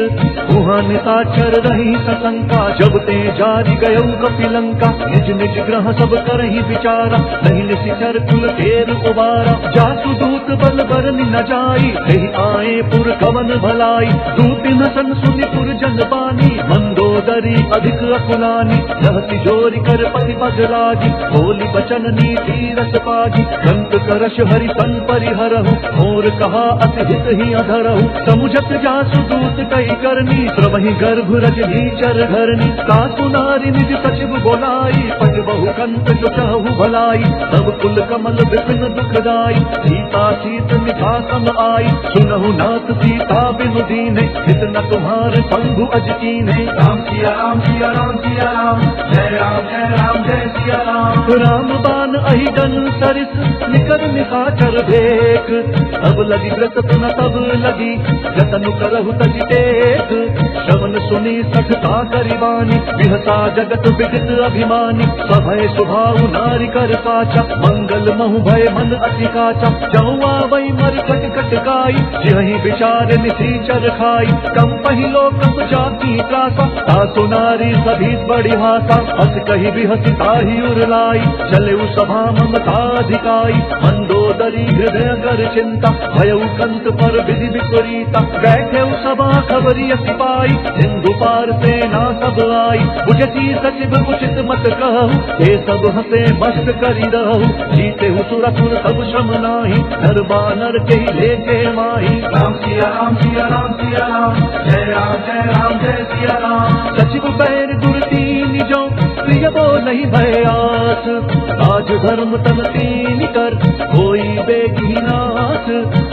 उहाँ निशाचर रही सशंका, जब ते जारि गयौ कपि लंका। निज निज ग्रह सब करहि विचारा, नहीं निशिचर कुल तेर उबारा। जासु दूत बल बरनि न जाई, एहि आए पुर कवन भलाई। दूति न सन सुनि पुर जन बानी, मंदोदरी अधिक अकुलानी। रहति जोरि कर पति पग लागी, बोली बचन नीति रस पागी। कंत करश हरि सन परिहरहु, मोर कहा अति हित ही अधरहु। समुझत जासु दूत कई करनी, प्रवहि गर्भ रजनी चर घरनी। सासु नारी निज सचिव बोलाई, पग बहु कंत जो चाहु भलाई। सब कुल कमल विपिन दुखदाई, सीता सीत मिठा सम आई। सुनहु नाथ सीता बिनु दीने, हित न तुम्हार संभु अज कीन्हे। राम सिया राम सिया राम सिया राम, जय राम जय सिया राम। राम बान अहिगन सरिस, निकर निशाचर देख। तब लगी ग्रसत न तब लगी, जतनु करहु तजि टेक। श्रवण सुनी सखता करिवानी, विहसा जगत विदित अभिमानी। सभय सुभाउ नारी कर साचा, मंगल महु भय मन अति काचा। जौआ वही मर कट कट काई, जिहि विचार निशीचर खाई। कम पहिलो कप जाती त्रासा, सासु नारी सभी बड़ी भाषा। हस कही भी हसी ताहि उरलाई, चले सभा ममता अधिकाई। मंदोदरी हृदय कर चिंता, भयउ कंत पर विधि विपरीता। बैठे सभा खबरी अति पाई, सिंधु पार सेना सब आई। बुझती सचिव उचित मत कहु, हे सब हसे मस्त करी रहु। जीते सुरसुर सब श्रम नाही, नर बानर के लेके माही। राम सिया राम सिया राम सिया राम, जय राम जय सिया राम। सचिव बैर दुर्ती निजो, प्रिय बो नहीं भयास, राज धर्म तन तीन कर कोई बेगी नाथ।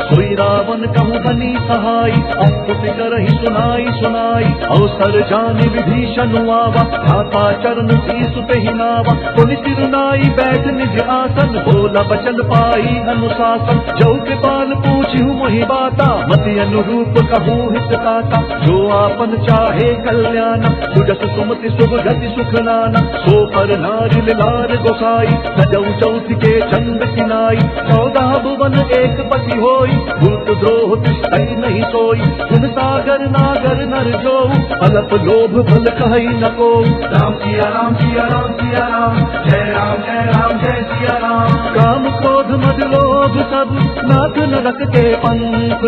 सोई रावण कहूँ बनी सहाय, अस्तुति करहि सुनाई सुनाई। अवसर जानि विभीषण आवा, भ्राता चरण शीस ही नावा। पुनि सिरुनाई बैठ निज आसन, बोला बचन पाई अनुशासन। जो कृपाल पूछिहु मोहि बाता, मति अनुरूप कहूँ हित काता। जो आपन चाहे कल्याण, सुजस सुमति शुभ गति सुख नाना। सो पर नारी लार गोसाई, सजऊ चौथ के चंद किनाई। 14 भुवन एक पति होई, भूत द्रोह तिष्ठई नहीं सोई। सुन सागर नागर नर जो, अलप लोभ भल कहई न को। राम सिया राम सिया राम सिया राम, जय राम जय सिया राम। काम क्रोध मद लोभ सब नाथ नरक के पंथ,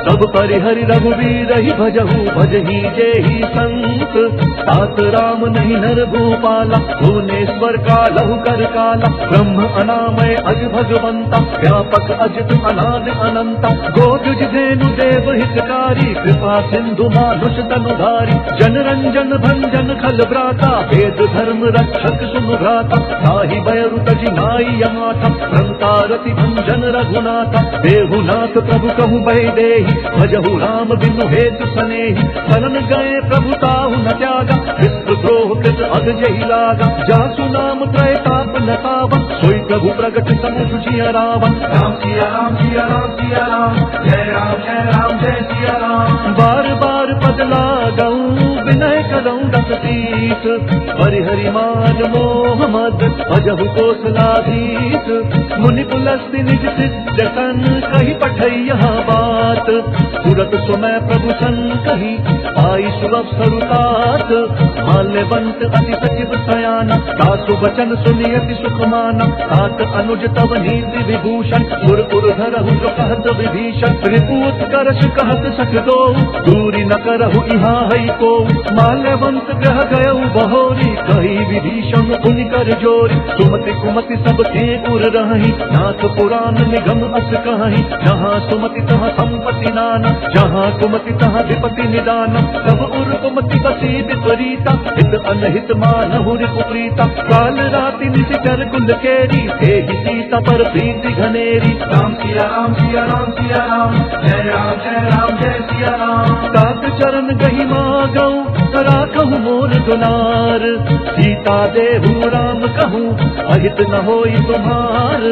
सब परिहरि रघुवीर ही भजहु भजहि जेहि संत। तात राम नहीं नर भूपाला, भुवनेश्वर का लहु कर काला। ब्रह्म अनामय अज भगवंता, व्यापक अजित अनाद अनंता। गोजुज धेनु देव हितकारी, कृपा सिंधु मानुष तनुधारी। जन रंजन भंजन खल भ्राता, वेद धर्म रक्षक सुनु भ्राता। ताहि बयरु तजि नाई यमाथा, रंकारति भंजन रघुनाथा। देहुनाथ प्रभु कहूँ बहि देहि, भजहु राम बिनु हेतु सनेहि। शरण गए प्रभु ताहु न त्यागा, विश्व द्रोह कृत अग जहि लागा। जासु नाम त्रय ताप न पावन, सोई प्रभु प्रगट समुझ जिय रावण। राम सिया राम सिया राम सिया राम, जय जय सिया राम। बार बार पद लागऊं, विनय करऊं दस तीस। परिहरि मान मोह मद, भजहु कौशलाधीश। मुनि पुलस्ति निज सिद्ध सन, कही पठई यहाँ बात। तुरत सुमय प्रभु सन कही, आई सुलभ सरुतात। माल्यवंत अति सचिव सयाना, दासु वचन सुनि अति सुख माना। तात अनुज तव नीति विभूषण, सुर धरहु जो कहत विभीषण। रिपुत करश कहत सख दो, दूरी न करहु इहाँ है को। माल्यवंत ग्रह गयउ बहोरी, कही विभीषण पुनि कर जोरी। सुमति कुमति सब के उर रही, नाथ पुराण निगम अस कहीं। जहाँ सुमति तहाँ संपत्ति नाना, जहाँ कुमति तहाँ विपति निदान। सब उर कुमति बसी विपरीता, हित अनहित मानहु रिपुप्रीता। काल राति निशिचर कुल केरी, तेहि सीता पर प्रीति घनेरी। राम सिया राम सिया राम सिया राम, जय जय सिया राम। तात चरण गहि मागऊं, राखहु मोर दुलार। सीता देहु राम कहूँ, अहित न होई तुम्हार।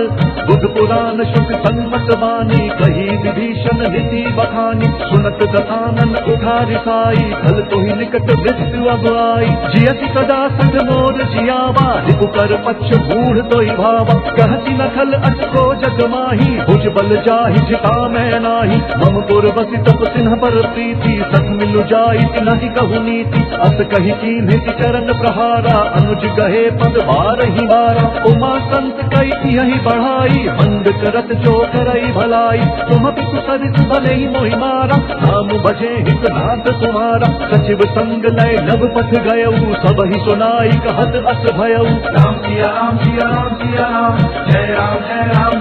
बुध पुराण शुक सन्मत बानी, कही विभीषण नीति बखानी। सुनत दशानन उठारि साई, फल तुहि निकट मृत्यु अब आई। जियति सदा संग मोर जियावा, रिपु कर पक्ष बूढ़ तोहि भावा। कहति न खल अट को जग माही, भुज बल जाहि जिता मैं नाही। मम पुर बसि तप सिन्ह पर प्रीति, सत मिलु जाई तिनहि कहु नीति। अस कही कीन्हि चरण प्रहारा, अनुज गहे पद बारहि बारा। उमा संत कई यही बढ़ाई, मंद करत जो करई भलाई। तुम पितु सरिस भले मोहि मारा, नाम भजे हित नाथ तुम्हारा। सचिव संग लय नभ पथ गयऊ, सब ही सुनाई कहत अस भयऊ। राम सिया राम सिया राम सिया राम, जय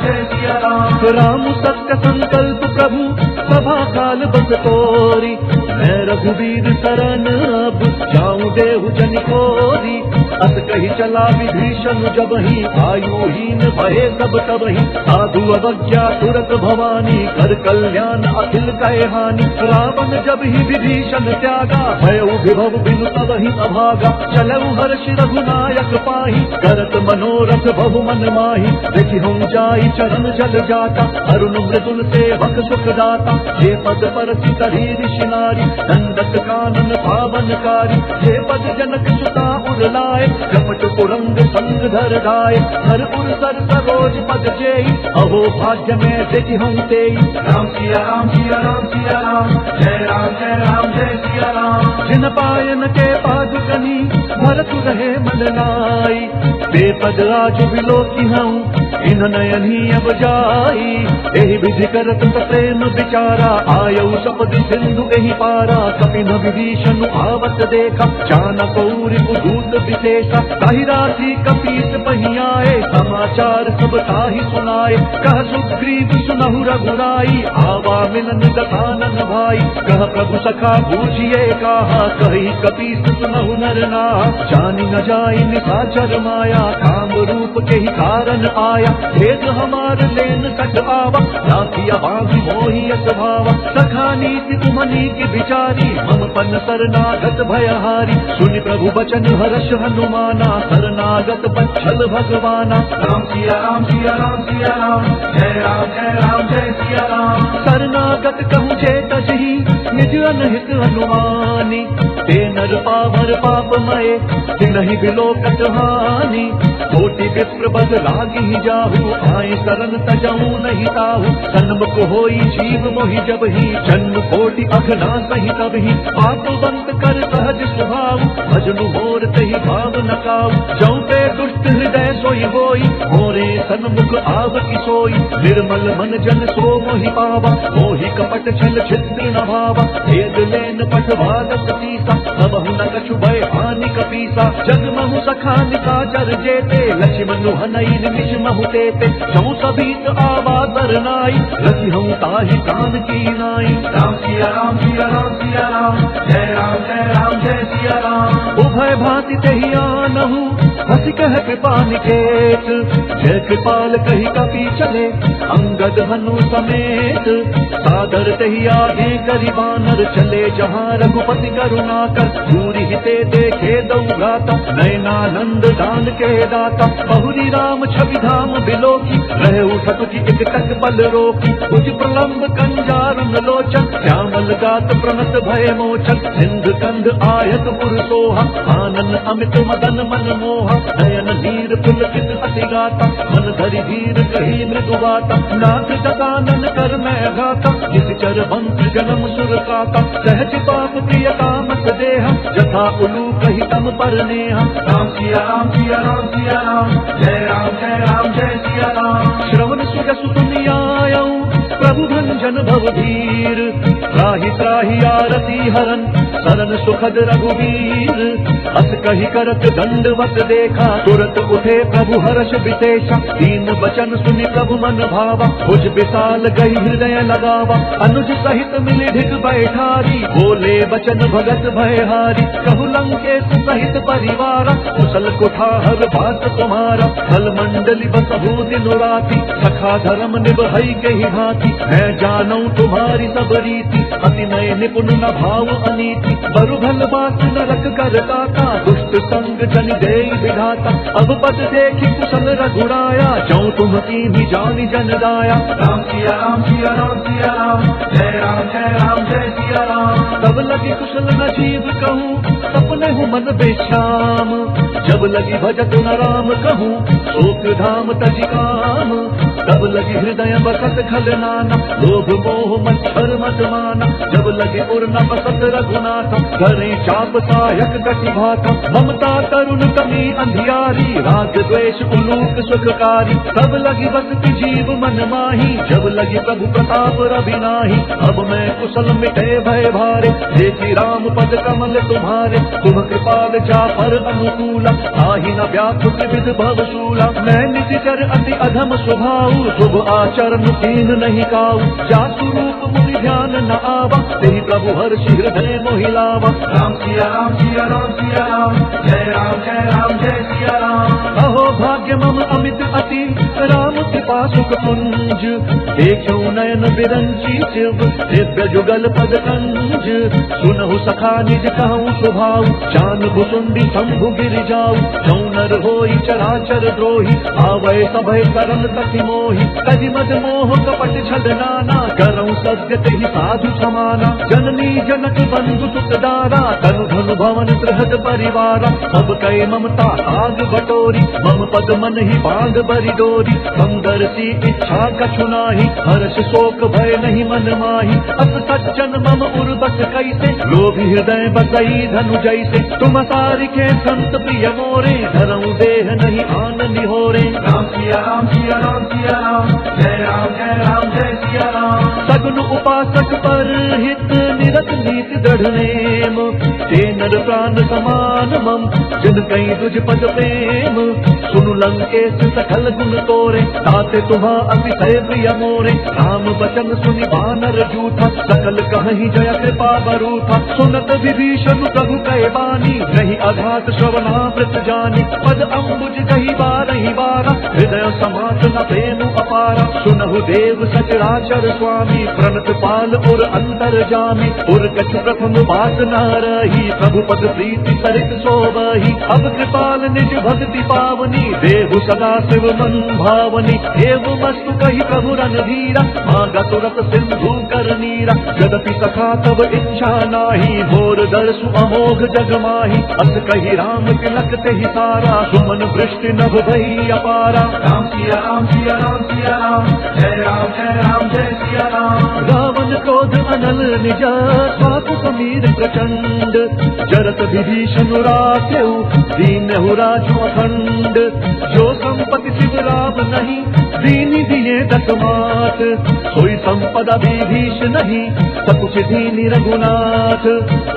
जय सिया राम। राम सत्य संकल्प प्रभु, सभा काल बस तोरी। मैं रघुवीर शरण अब, जाऊं देहु जन कोरी। अस कही चला विभीषण जबहि, आयुहीन भये सब तबहि। साधु अवज्ञा तुरत भवानी, कर कल्याण अखिल कहे हानि। रावण जब ही विभीषण त्यागा, भयउ विभव बिनु तबहि अभागा। चलऊ हर्षि रघुनायक पाहि, करत मनोरथ बहु मन माहि। देखि हम जाई चरण जल जाता, अरुण मृदुल सेवक सुख दाता। जे पद पर चितहि ऋषि नारी, दंडक कानन पावनकारी। जे पद जनक सुता उर लाए, कपट कुरंग संग धर गाय। हर उर सर सरोज पद जेई, अहो भाग्य में देखि हम तेई। राम सिया राम सिया राम सिया राम, जय सिया राम। जिन पायन के पादुकनी, भरत रहे मन नाई। ते पद आज बिलोकी हूँ इन नयन ही अब जाई। एहि विधि करत प्रेम विचारा आयु सपदि सिंधु एहि पारा। कपिन विभीषण आवत देखा चानक कौरि दूत विशेषा। ताहि राशि कपीस पहियाए समाचार सब ताहि सुनाए। कह सुग्रीव सुनहु रघुराई आवा मिलन दसानन भाई। कह प्रभु सखा बूझिए कहा कही कपीस सुनहु नर नाहा। जानि न जाई निशाचर माया काम रूप के ही कारण आया। भेद हमार लेन सठ आवा राखिया बांधी मोहि स्वभावा। सखा नीति तुमनी की विचारी मम पन शरणागत भयहारी। सुनि प्रभु बचन हर्ष हनुमाना शरणागत बच्छल भगवाना। राम सिया राम सिया राम सिया राम जय राम जय सिया राम। शरणागत कहूँ चेत जही निज अनहित हनुमानी। ते नर पावर पापमय तिनहि बिलोकत हानि। कोटि विप्र बद लागी जाहू आए शरण तजहू नहीं ताहू। सन्मुख होई जीव मोहि जब ही जन्म कोटि अघना सही तब ही। पापवंत कर सहज स्वभाव भजनु मोर तहि भाव न काऊ। जौ पे दुष्ट हृदय सोई होई मोरे सन्मुख आव की सोई। निर्मल मन जन सो मोहि पावा मोहि कपट छल छिद्र न भावा। भेद लेन पटवादत सीसा सबहु न कछु भय हानि कपीसा। जग महु सखा निशाचर जेते लक्ष्मण हनई निमिष महु तेते। जौ सबीत आवादर नाई रति हूँ ताहि कान की नाई। राम सिया राम सिया राम सिया राम जय सिया राम। उभय भांति तेहि आनहु हंसी कह कृपा निकेत। जय कृपाल कही कपि चले अंगद हनु समेत। सादर तेहि आगे करि बानर चले जहाँ रघुपति करुणा कर। दूरी हिते देखे दौ गाता नयनानंद दान के दाता। बहुरी राम छवि धाम बिलोकी रहे उठत की एक टक बल रोकी। कुछ प्रलंब कंजारुन लोचन श्यामल गात प्रणत भय मोचन। सिंध कंध आयत पुरसोहा आनन अमित मदन मन मोहा। नयन नीर पुलकित अति गाता मन धरि धीर कही मृदु गाता। नाथ ददानन कर मैं गाता जिस चर वंश जन्म सुर काता। सहज पाप प्रिय कामत देह जथा उलू कही तम पर नेहा। राम सिया राम सिया राम सिया राम जय सिया राम। श्रवण सुजस सुनियायऊ प्रभु भंजन भवधीर। त्राहि त्राहि आरती हरन शरण सुखद रघुवीर। अस कही करत दंडवत देखा तुरत उठे प्रभु हर्ष विशेषा। दीन बचन सुनि प्रभु मन भावा भुज विशाल गई हृदय लगावा। अनुज सहित मिली ढिग बैठारी बोले बचन भगत भयहारी। कहु लंकेश सहित परिवारा कुशल कुठार बात तुम्हारा। फल मंडली बसहु दिन राति सखा धर्म निभई के ही भांति। मैं जानू तुम्हारी सब रीति अति नय निपुण न भाव अनीति। बरु भल बात नरक कर दाता दुष्ट संग जन दे विधाता। अब पद देखी कुशल रघुराया जौ तुम की भी जानी जन दाया। राम सिया राम सिया राम सिया राम जय सिया राम। तब लगी कुशल न जीव कहूँ सपने हूँ मन बेश्याम। जब लगी भजत न राम कहूँ शोक धाम तजि काम। तब लगी हृदय बसत खल नाना लोभ मोह मच्छर मत माना। जब लगे उर न बसत रघुनाथ घरे चाप सायक कटि भाता। ममता तरुण कमी अंधियारी राग द्वेष उलूक सुखकारी। तब लगी बसती जीव मन माही जब लगी प्रभु प्रताप रवि नाही। अब मैं कुशल मिटे भय भारे देखी राम पद कमल तुम्हारे। तुम कृपाल जा पर अनुकूला आहि न व्याकुल विध भव शूला। मैं निशिचर अति अधम स्वभाव शुभ आचरण कीन नहीं काऊ। जा स्वरूप मुनि ध्यान न आवा तेहि प्रभु हर्षि हृदय मोहिलावा। राम सिया राम सिया राम सिया राम जय सिया राम। अहो भाग्य मम अमित अति राम कृपा सुख पुंज। देखो नयन बिरंची शिव दिव्य जुगल पद कंज। सुनहु सखा निज कहूँ स्वभाव जान भुसुंडी शंभु गिर जाऊ। जौ नर होई चराचर द्रोही आवै सभय सरल तति मोहि। तजि मद मोह कपट छल नाना करऊँ सत्य तेहि साधु समाना। जननी जनक बंधु सुत दारा तनु धनु भवन बृहद परिवारा। सब कई ममता आग बटोरी मम पद मन ही बांध बरि डोरी। सुंदर सी इच्छा कछु नाही हर्ष शोक भय नहीं मन माही। अस सज्जन मम उर्वस कैसे लोभी हृदय बसई धनु जैसे। तुम सारिके संत प्रिय मोरे धरऊँ देह नहीं आन सिया राम सिया राम सिया राम, जय राम जय सिया राम। सगुन उपासक पर हित निरत नीति दृढ़ नेम, ते नर प्राण समान मम जिन कई तुझ पद प्रेम। सुनु लंकेश सकल गुण तोरे, ताते तुम्हा अतिशय प्रिय मोरे। राम बचन सुनि वानर जूठा, सकल कहहि जय कृपा बरूठा। सुनत विभीषण प्रभु कहे बानी, नहीं अघात श्रवणामृत जानी। पद अम्बुज कही बारहि बारा, हृदय समात न प्रेम अपारा। सुनहु देव सचराचर स्वामी, प्रणत पाल और अंतर जामी। और कछु प्रथम बात न रही, प्रभु पद प्रीति सरित सोबही। अब कृपाल निज भक्ति पावनी, देहु सदा शिव मन भावनी। एव वस्तु कही प्रभु रणधीरा, मांगा तुरत सिंधु कर नीरा। यद्यपि सखा तब इच्छा नाही, मोर दर्शु अमोघ जग माही। अस कही राम तिलक तेहि सारा, सुमन वृष्टि नभ भई अपारा। राम सिया राम सिया राम सिया राम, जय राम जय सिया राम। रावण क्रोध अनल निज, स्वापु समीर प्रचंड। जरत विभीषण राखेउ, दीनहु राजु अखंड। जो संपत्ति शिव राम नहीं, दीनि दिए दस मात। सोई संपदा विभीष नहीं, सकुच दीनि रघुनाथ।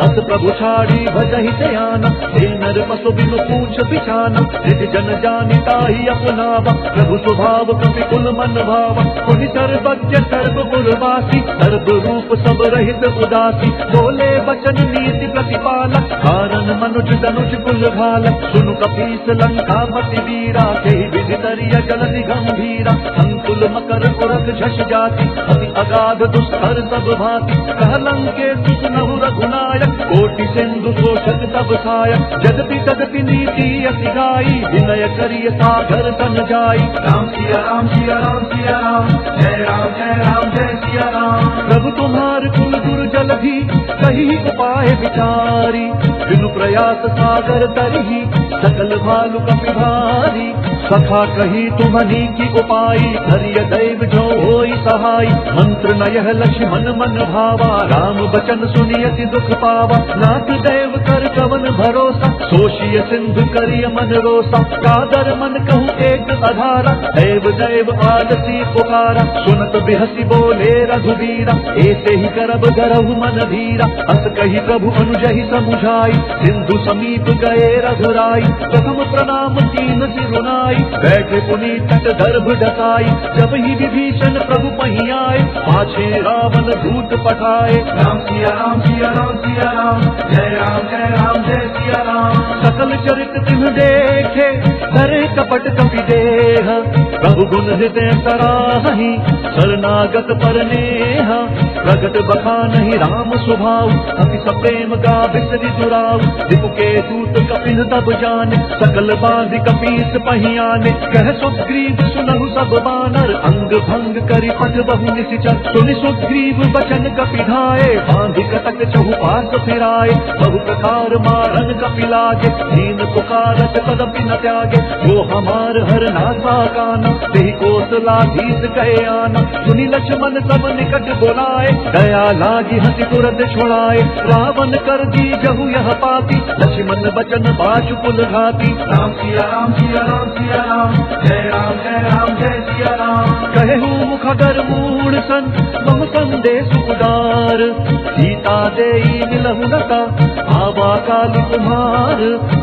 अस प्रभु छाड़ी भजहि ध्यान, हे नर पशु बिनु पूछ बिछाना। निज जन जानि ताहि अपनावा, प्रभु स्वभाव कपि कुल मन भावा। पुनि सर्वज्ञ सर्व गुणवासी, सर्व रूप सब रहित उदासी। बोले बचन नीति प्रतिपालक, कारण मनुज तनुज कुल घालक। सुनु कपीस लंकापति वीरा, केहि विधि तरिय जलधि गंभीरा। अंकुल मकर उरग झष जाति, अति अगाध दुष्कर सब भांति। कह लंकेश सुनहु रघुनायक, कोटि सिंधु शोषक सब सायक। जगति जगति नीति अति गाई, विनय करिय सागर तन जाई। राम सिया राम सिया राम सिया राम, जय राम जय सिया राम। प्रभु तुम्हार कुल दुर्जल भी, कही उपाय विचारी। बिनु प्रयास सागर तरही, सकल भालु कपि भारी। सखा कही तुम्हनी की उपाई, धैर्य दैव जो होई सहाय। मंत्र न यह लक्ष्मण मन भावा, राम बचन सुनियति दुख पावा। नाथ देव कर कवन भरोसा, सोशिय सिंधु करिय मन रोसा। कादर मन कहूँ एक अधारा, देव देव आलसी पुकारा। सुनत बिहसी बोले रघुवीरा, ऐसे ही करब गरहु मन धीरा। अस कही प्रभु अनुजहि समुझाई, सिंधु समीप गए रघुराई। प्रथम प्रणाम कीन सिरुनाई, बैठे पुनि तट दर्भ ढकाई। जब ही विभीषण प्रभु पही आए, पाछे रावण दूत पठाए। राम सिया राम सिया राम सिया राम, जय राम जय सिया राम। सकल चरित तिन्ह देखे, करे कपट कपि देह। प्रभु गुण हृदय सराहि, शरणागत पर नेहा। प्रगट बखानहि राम स्वभाव, अति सप्रेम गा बिसरि दुराव। दिपु के दूत कपिन तब जाने, सकल बांधि कपीस पही आने। कह सुग्रीव सुनहु सब बानर, अंग भंग करि पठ बहु निशिचर। सुनि सुग्रीव बचन कपि ढाए, बांधि कटक चहुपास फिराए। बहु प्रकार मारन कपि लागे, दीन पुकारत तदपि न त्यागे। वो हमार हर नासा काना, तेहि कोसलाधीश कहे आना। सुनि लक्ष्मण सब निकट बोलाए, दया लागी हंसी तुरंत छुड़ाए। रावण कर दी जहु यह पाती, लक्ष्मण बचन बाजु कुल घाती। राम सिया राम सिया राम सिया राम, जय राम जय सिया राम। कहु मुखगर मूढ़ सन, मम संदेश उदार। सीता देई मिलहु लता, आवा काल कुमार।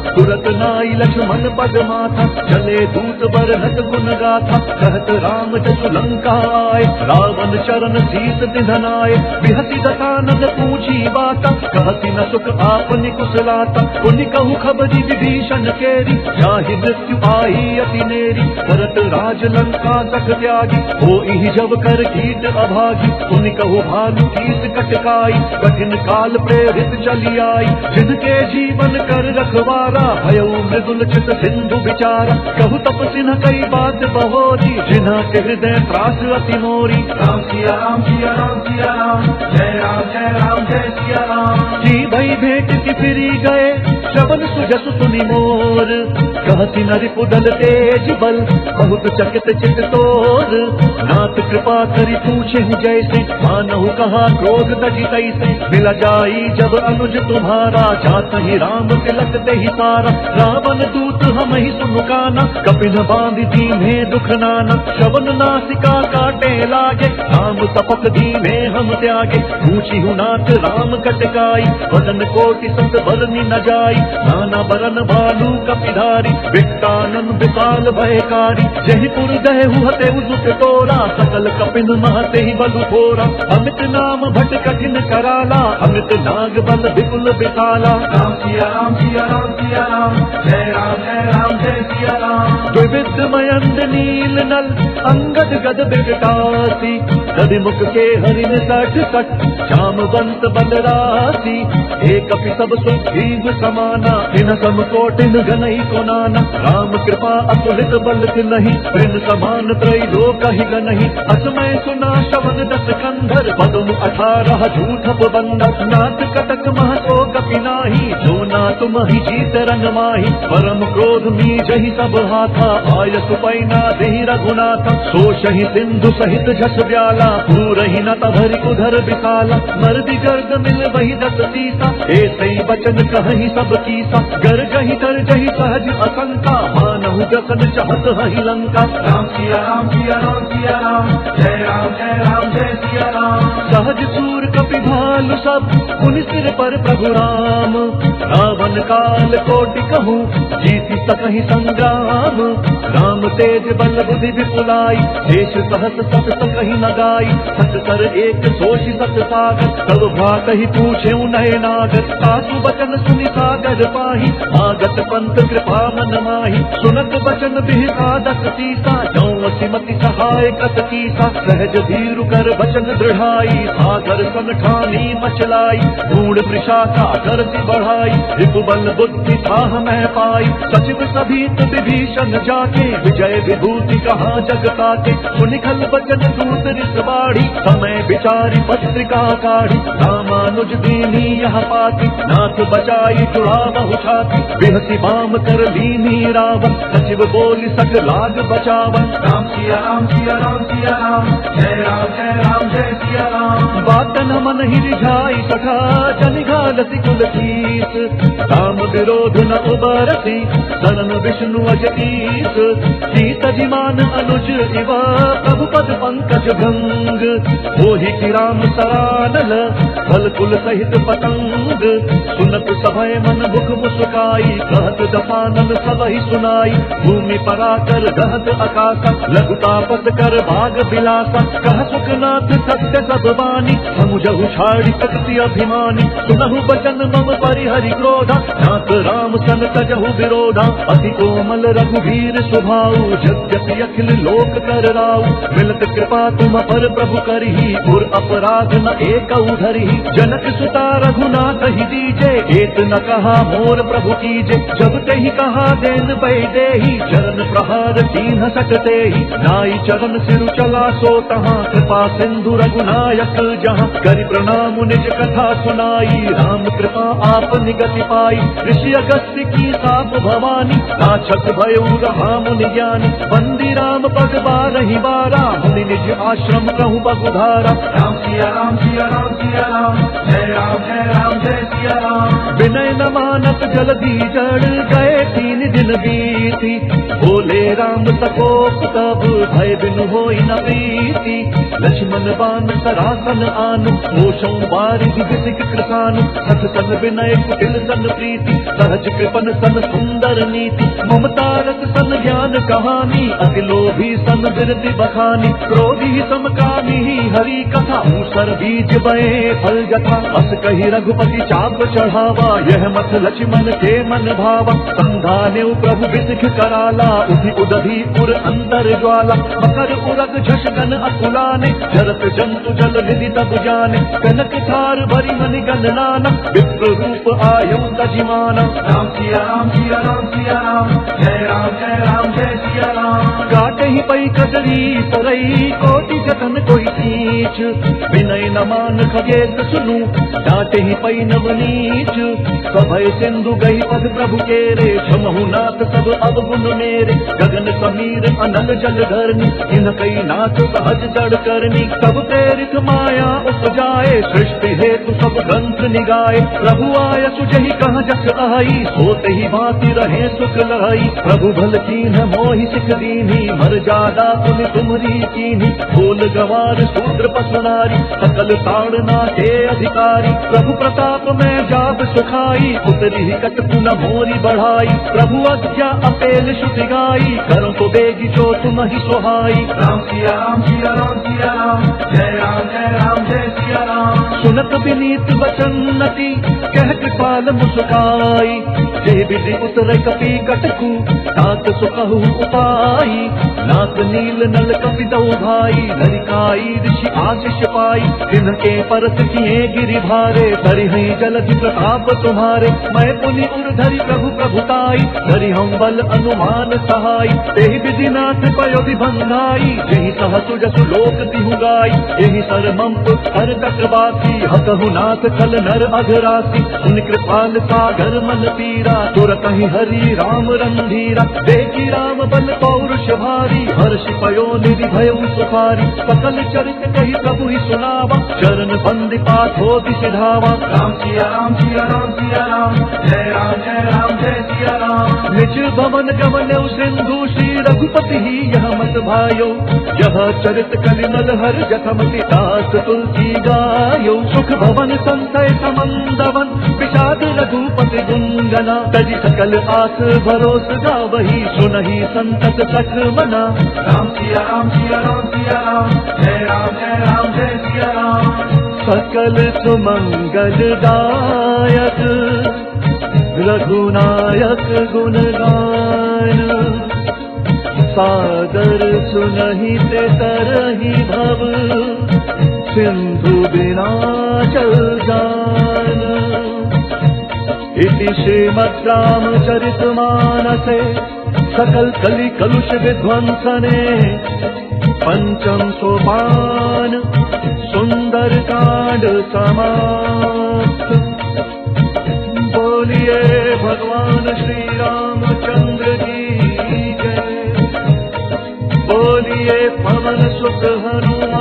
तुरत नाई लक्ष्मण पद माथा, चले दूत बरहत गुण गाथा। कहत राम जसु लंका आए, रावण चरण शीस निधनाए। बिहसी दशानन पूछी बाता, कहती न सुख आपनि कुशलाता। पुनि कहु खबरी विभीषण केरी, जाहि मृत्यु आई अति नेरी। भरत राज लंका तक त्यागी, होई जब कर कीट अभागी। पुनि कहु भालु कीट कटकाई, कठिन काल प्रेरित चली आई। जिनके जीवन कर रखवारा, भयउ मृदुल चित सिंधु विचारा। कहु तपसिन कई बात बहोरी, जिन्हा के हृदय त्रास अति मोरी। राम सिया राम सिया राम सिया राम, जय राम जय सिया राम। जी भई भेंट की फिरी गए, श्रवण सुजसु सुनि मोर, कहति नरि पुदल तेज बल, बहुत चकित चित तोर। नाथ कृपा करि पूछे जैसे, मानहु कहा क्रोध तजी तैसे। मिला जाई जब अनुज तुम्हारा, जात ही राम तिलक ते ही सारा। रावण दूत हम ही सुनुकाना, कपिन बांध दीन्हे दुख नाना। श्रवण नासिका काटे लागे, राम तपक दीन्हे हम त्यागे। पूछी हूँ नाथ राम कटकाई, वदन कोटि संत बरनी न जाई। नाना बरन भालू कपिधारी, विकटानन विशाल भयकारी। जहि पुर गए हते उजुत तोरा, सकल कपिन महते ही बलु थोरा। अमित नाम भट कठिन कराला, अमित नाग बल विपुल विशाला। राम सिया राम सिया राम सिया राम, जय राम जय सिया राम। द्विविध मयंद नील नल, अंगद गद विकटासी। दधिमुख के हरिण सठ सठ, जामवंत बलरासी। एक कपि सब सुग्रीव समाना, इन सम कोटिन गनई को नाना। राम कृपा अतुलित बल तिनहि, तृण समान त्रैलोक ही गनहि। असमय सुना श्रवण दस कंधर, पदम 18 झूठप बंदर। नाथ कटक महतो कपि नाही, जो ना तुम ही जीत रंग माही। परम क्रोध मीजहि सब हाथा, आयसु पैना देहि रघुनाथ। सोषहि सिंधु सहित झस ब्याला, पूरहि न तभरि उधर विशाला। मर्दि गर्ग मिल वही दस सीसा, ऐसे ही बचन कहहि सब कीसा। गर्जहि तरजहि सहज असंका, मानहु जसन चाहत हहि लंका। राम सिया राम सिया राम सिया राम, जय राम जय सिया राम। सहज सूर कपि भालु सब, पुनि सिर पर प्रभु राम। रावण काल कोटि कहूँ, जीति सकहि संग्राम। राम तेज बल बुद्धि विपुलाई, शेष सहस सत सकहि न गाई। सत कर एक सोषि सत सागर, तब भ्रातहि पूछेउ नय नागर। सासु बचन सुनि सागर पाहि, आगत पंथ कृपा मन माहि। सुनत बचन बिहसा दस सीसा, जौं सिमति सहाय कत कीसा। सहज धीरु कर बचन दृढ़ाई, सागर सन ठानी मचलाई। ढूंढ वृषा का करति बढ़ाई, रिपु बल बुद्धि थाह मैं पाई। सचिव सभीत विभीषण जाके, विजय विभूति कहाँ जग ताके। सुनिखल बचन दूत रिस बाढ़ी, समय विचारी पत्रिका काढ़ी। रामानुज दीनी यह पाती, नाथ बचाई जुड़ावहु छाती। बिहसी बाम कर लीनी रावण, सचिव बोली सक लाग बचावन। राम सिया राम सिया राम सिया राम, जय राम जय सिया राम। बातन मन ही रिझाई सखा, जनिघालसी कुलकीस। राम विरोध न उबरसी, शरण विष्णु अजईस। सीत जिमान अनुज इवा, प्रभु पद पंकज भंग। मोहि की राम सरानल, फल कुल सहित पतंग। सुनत सभय मन मुख मुस्काई, कहत दसानन सबहि सुनाई। भूमि पराकर रहत आकाशा, लघु तापस कर भाग बिलासा। कह सुखनाथ सत्य सब बानी, समुझहु छाड़ी शक्ति अभिमानी। सुनहु बचन मम परिहरि क्रोधा, नाथ राम सन तजहु विरोधा। अति कोमल रघुवीर स्वभाव, यद्यपि अखिल लोक कर राव। मिलत कृपा तुम पर प्रभु करही, पुर अपराध न एक धरही। जनक सुता रघुनाथ ही दीजे, एत न कहा मोर प्रभु कीजे। जब ते ही कहा देन पै देही, चरण प्रहार कीन्ह सकते ही। नाई चरण सिरु चला सो तहाँ, कृपा सिंधु रघुनायक जहाँ। करि प्रणाम निज कथा सुनाई, राम कृपा आप निगति पाई। ऋषि अगस्त्य की साप भवानी, राक्षस भयउ रहा मुनि ज्ञानी। बंदी राम पग बारहि बारा, मुनि निज आश्रम कहूँ बगुधारा। राम सिया राम सिया राम सिया राम, जय राम जय सिया राम। विनय न मानत जलधि जड़ गए, 3 दिन बीती। बोले राम सकोप तब, भय बिनु होई न प्रीति। लक्ष्मण बान सरासन आनु, मोषौ बारिधि विसिक कृतानु। सत सन विनय कुटिल सन प्रीति, सहज कृपन सन सुंदर नीति। ममता रस सन ज्ञान कहानी, अति लोभी सन बिरति बखानी। क्रोधी समकामी हरि कथा, मूसर बीज बए फल जथा। अस कही रघुपति चाप चढ़ावा, यह मत लक्ष्मण के मन भावा। संधाने प्रभु बिसिख कराला, उधि उदधि उर अंतर ज्वाला। मकर उरग झषगन अकुलाने, जरत जंतु जल निधि तब जाने। कनक थार भरी मनि गण नाना, विप्र रूप आयु तजिमाना। राम सिया राम सिया राम सिया राम, जय राम जय सिया राम। काटे ही ही पई कजरी तरई कोटि जतन कोई नीच विनय न मान खगेश सुनु डांटे ही पई नवनीच सभय सिंधु गई पद प्रभु केरे क्षमहु नाथ सब अवगुण मेरे गगन समीर अनल जल धरनी इन कई नाथ सहज जड़ करनी सब प्रेरित माया उपजाए सृष्टि हेतु सब ग्रंथ निगाए प्रभु आय सुजहि कहाँ जस आई सोते ही भांति रहे सुख लहाई प्रभु भल कीन्ह मोहि सिख दीन्ही मर जादा पुन तुम्हरी कीन्ही फूल गवार शूद्र पशु नारी सकल ताड़ना के अधिकारी प्रभु प्रताप में जाब सुखाई उतरी कट पुन मोरी बढ़ाई प्रभु अज्ञा अपेल शुति गाई करो तो बेगी जो तुम ही सुहाई राम सिया राम सिया राम सिया राम जय राम जय सिया राम सुनत विनीत वचन नति कह कृपाल मुस्काई जय विधि उतर कपि कटकु तात सुकहु उपाई नाथ नील नल कपि दौ भाई नरिकाई ऋषि आशीष पाई तिनके परत किए गिरि भारे धरि हई जलधि प्रताप तुम्हारे मैं पुनि उर धरि प्रभु प्रभुताई धरि हम बल अनुमान सहाय तेहि विधि नाथ पयोधि बंधाई यही सहसु जसु लोक तिहु गाई यही सर मंप हर चक्रवासी हतहु नाथ खल नर अघरासी सुन कृपाल सागर मन पीरा तुरत ही हरि राम रंधीरा देखी राम बल पौरुष भारी हर्ष पयो निधि भयउ सुखारी सकल चरित कही प्रभु ही सुनावा चरण बंदि पाठो दिसिधावा राम सिया राम सिया राम सिया राम जय सिया राम निज भवन गमन सिंधु श्री रघुपति ही यह मत भायो यह चरित कलिमल हर जखमति दास तुलसी गायो सुख भवन संतय समंदवन विषाद रघुपति गुंजना तजी सकल आस भरोस गावही सुनहि संतत सख मना राम सिया राम सिया राम सिया राम जय सिया राम सकल सुमंगल दायक रघुनायक गुण गान सादर सुनहि ते तरहि भव सिंधु बिना चल जान इति श्रीमद् रामचरितमानसे सकल कलि कलुष विध्वंसने पंचम सोपान सुंदर कांड समाप्त। बोलिए भगवान श्री रामचंद्र की जय। बोलिए पवन सुत हनुमान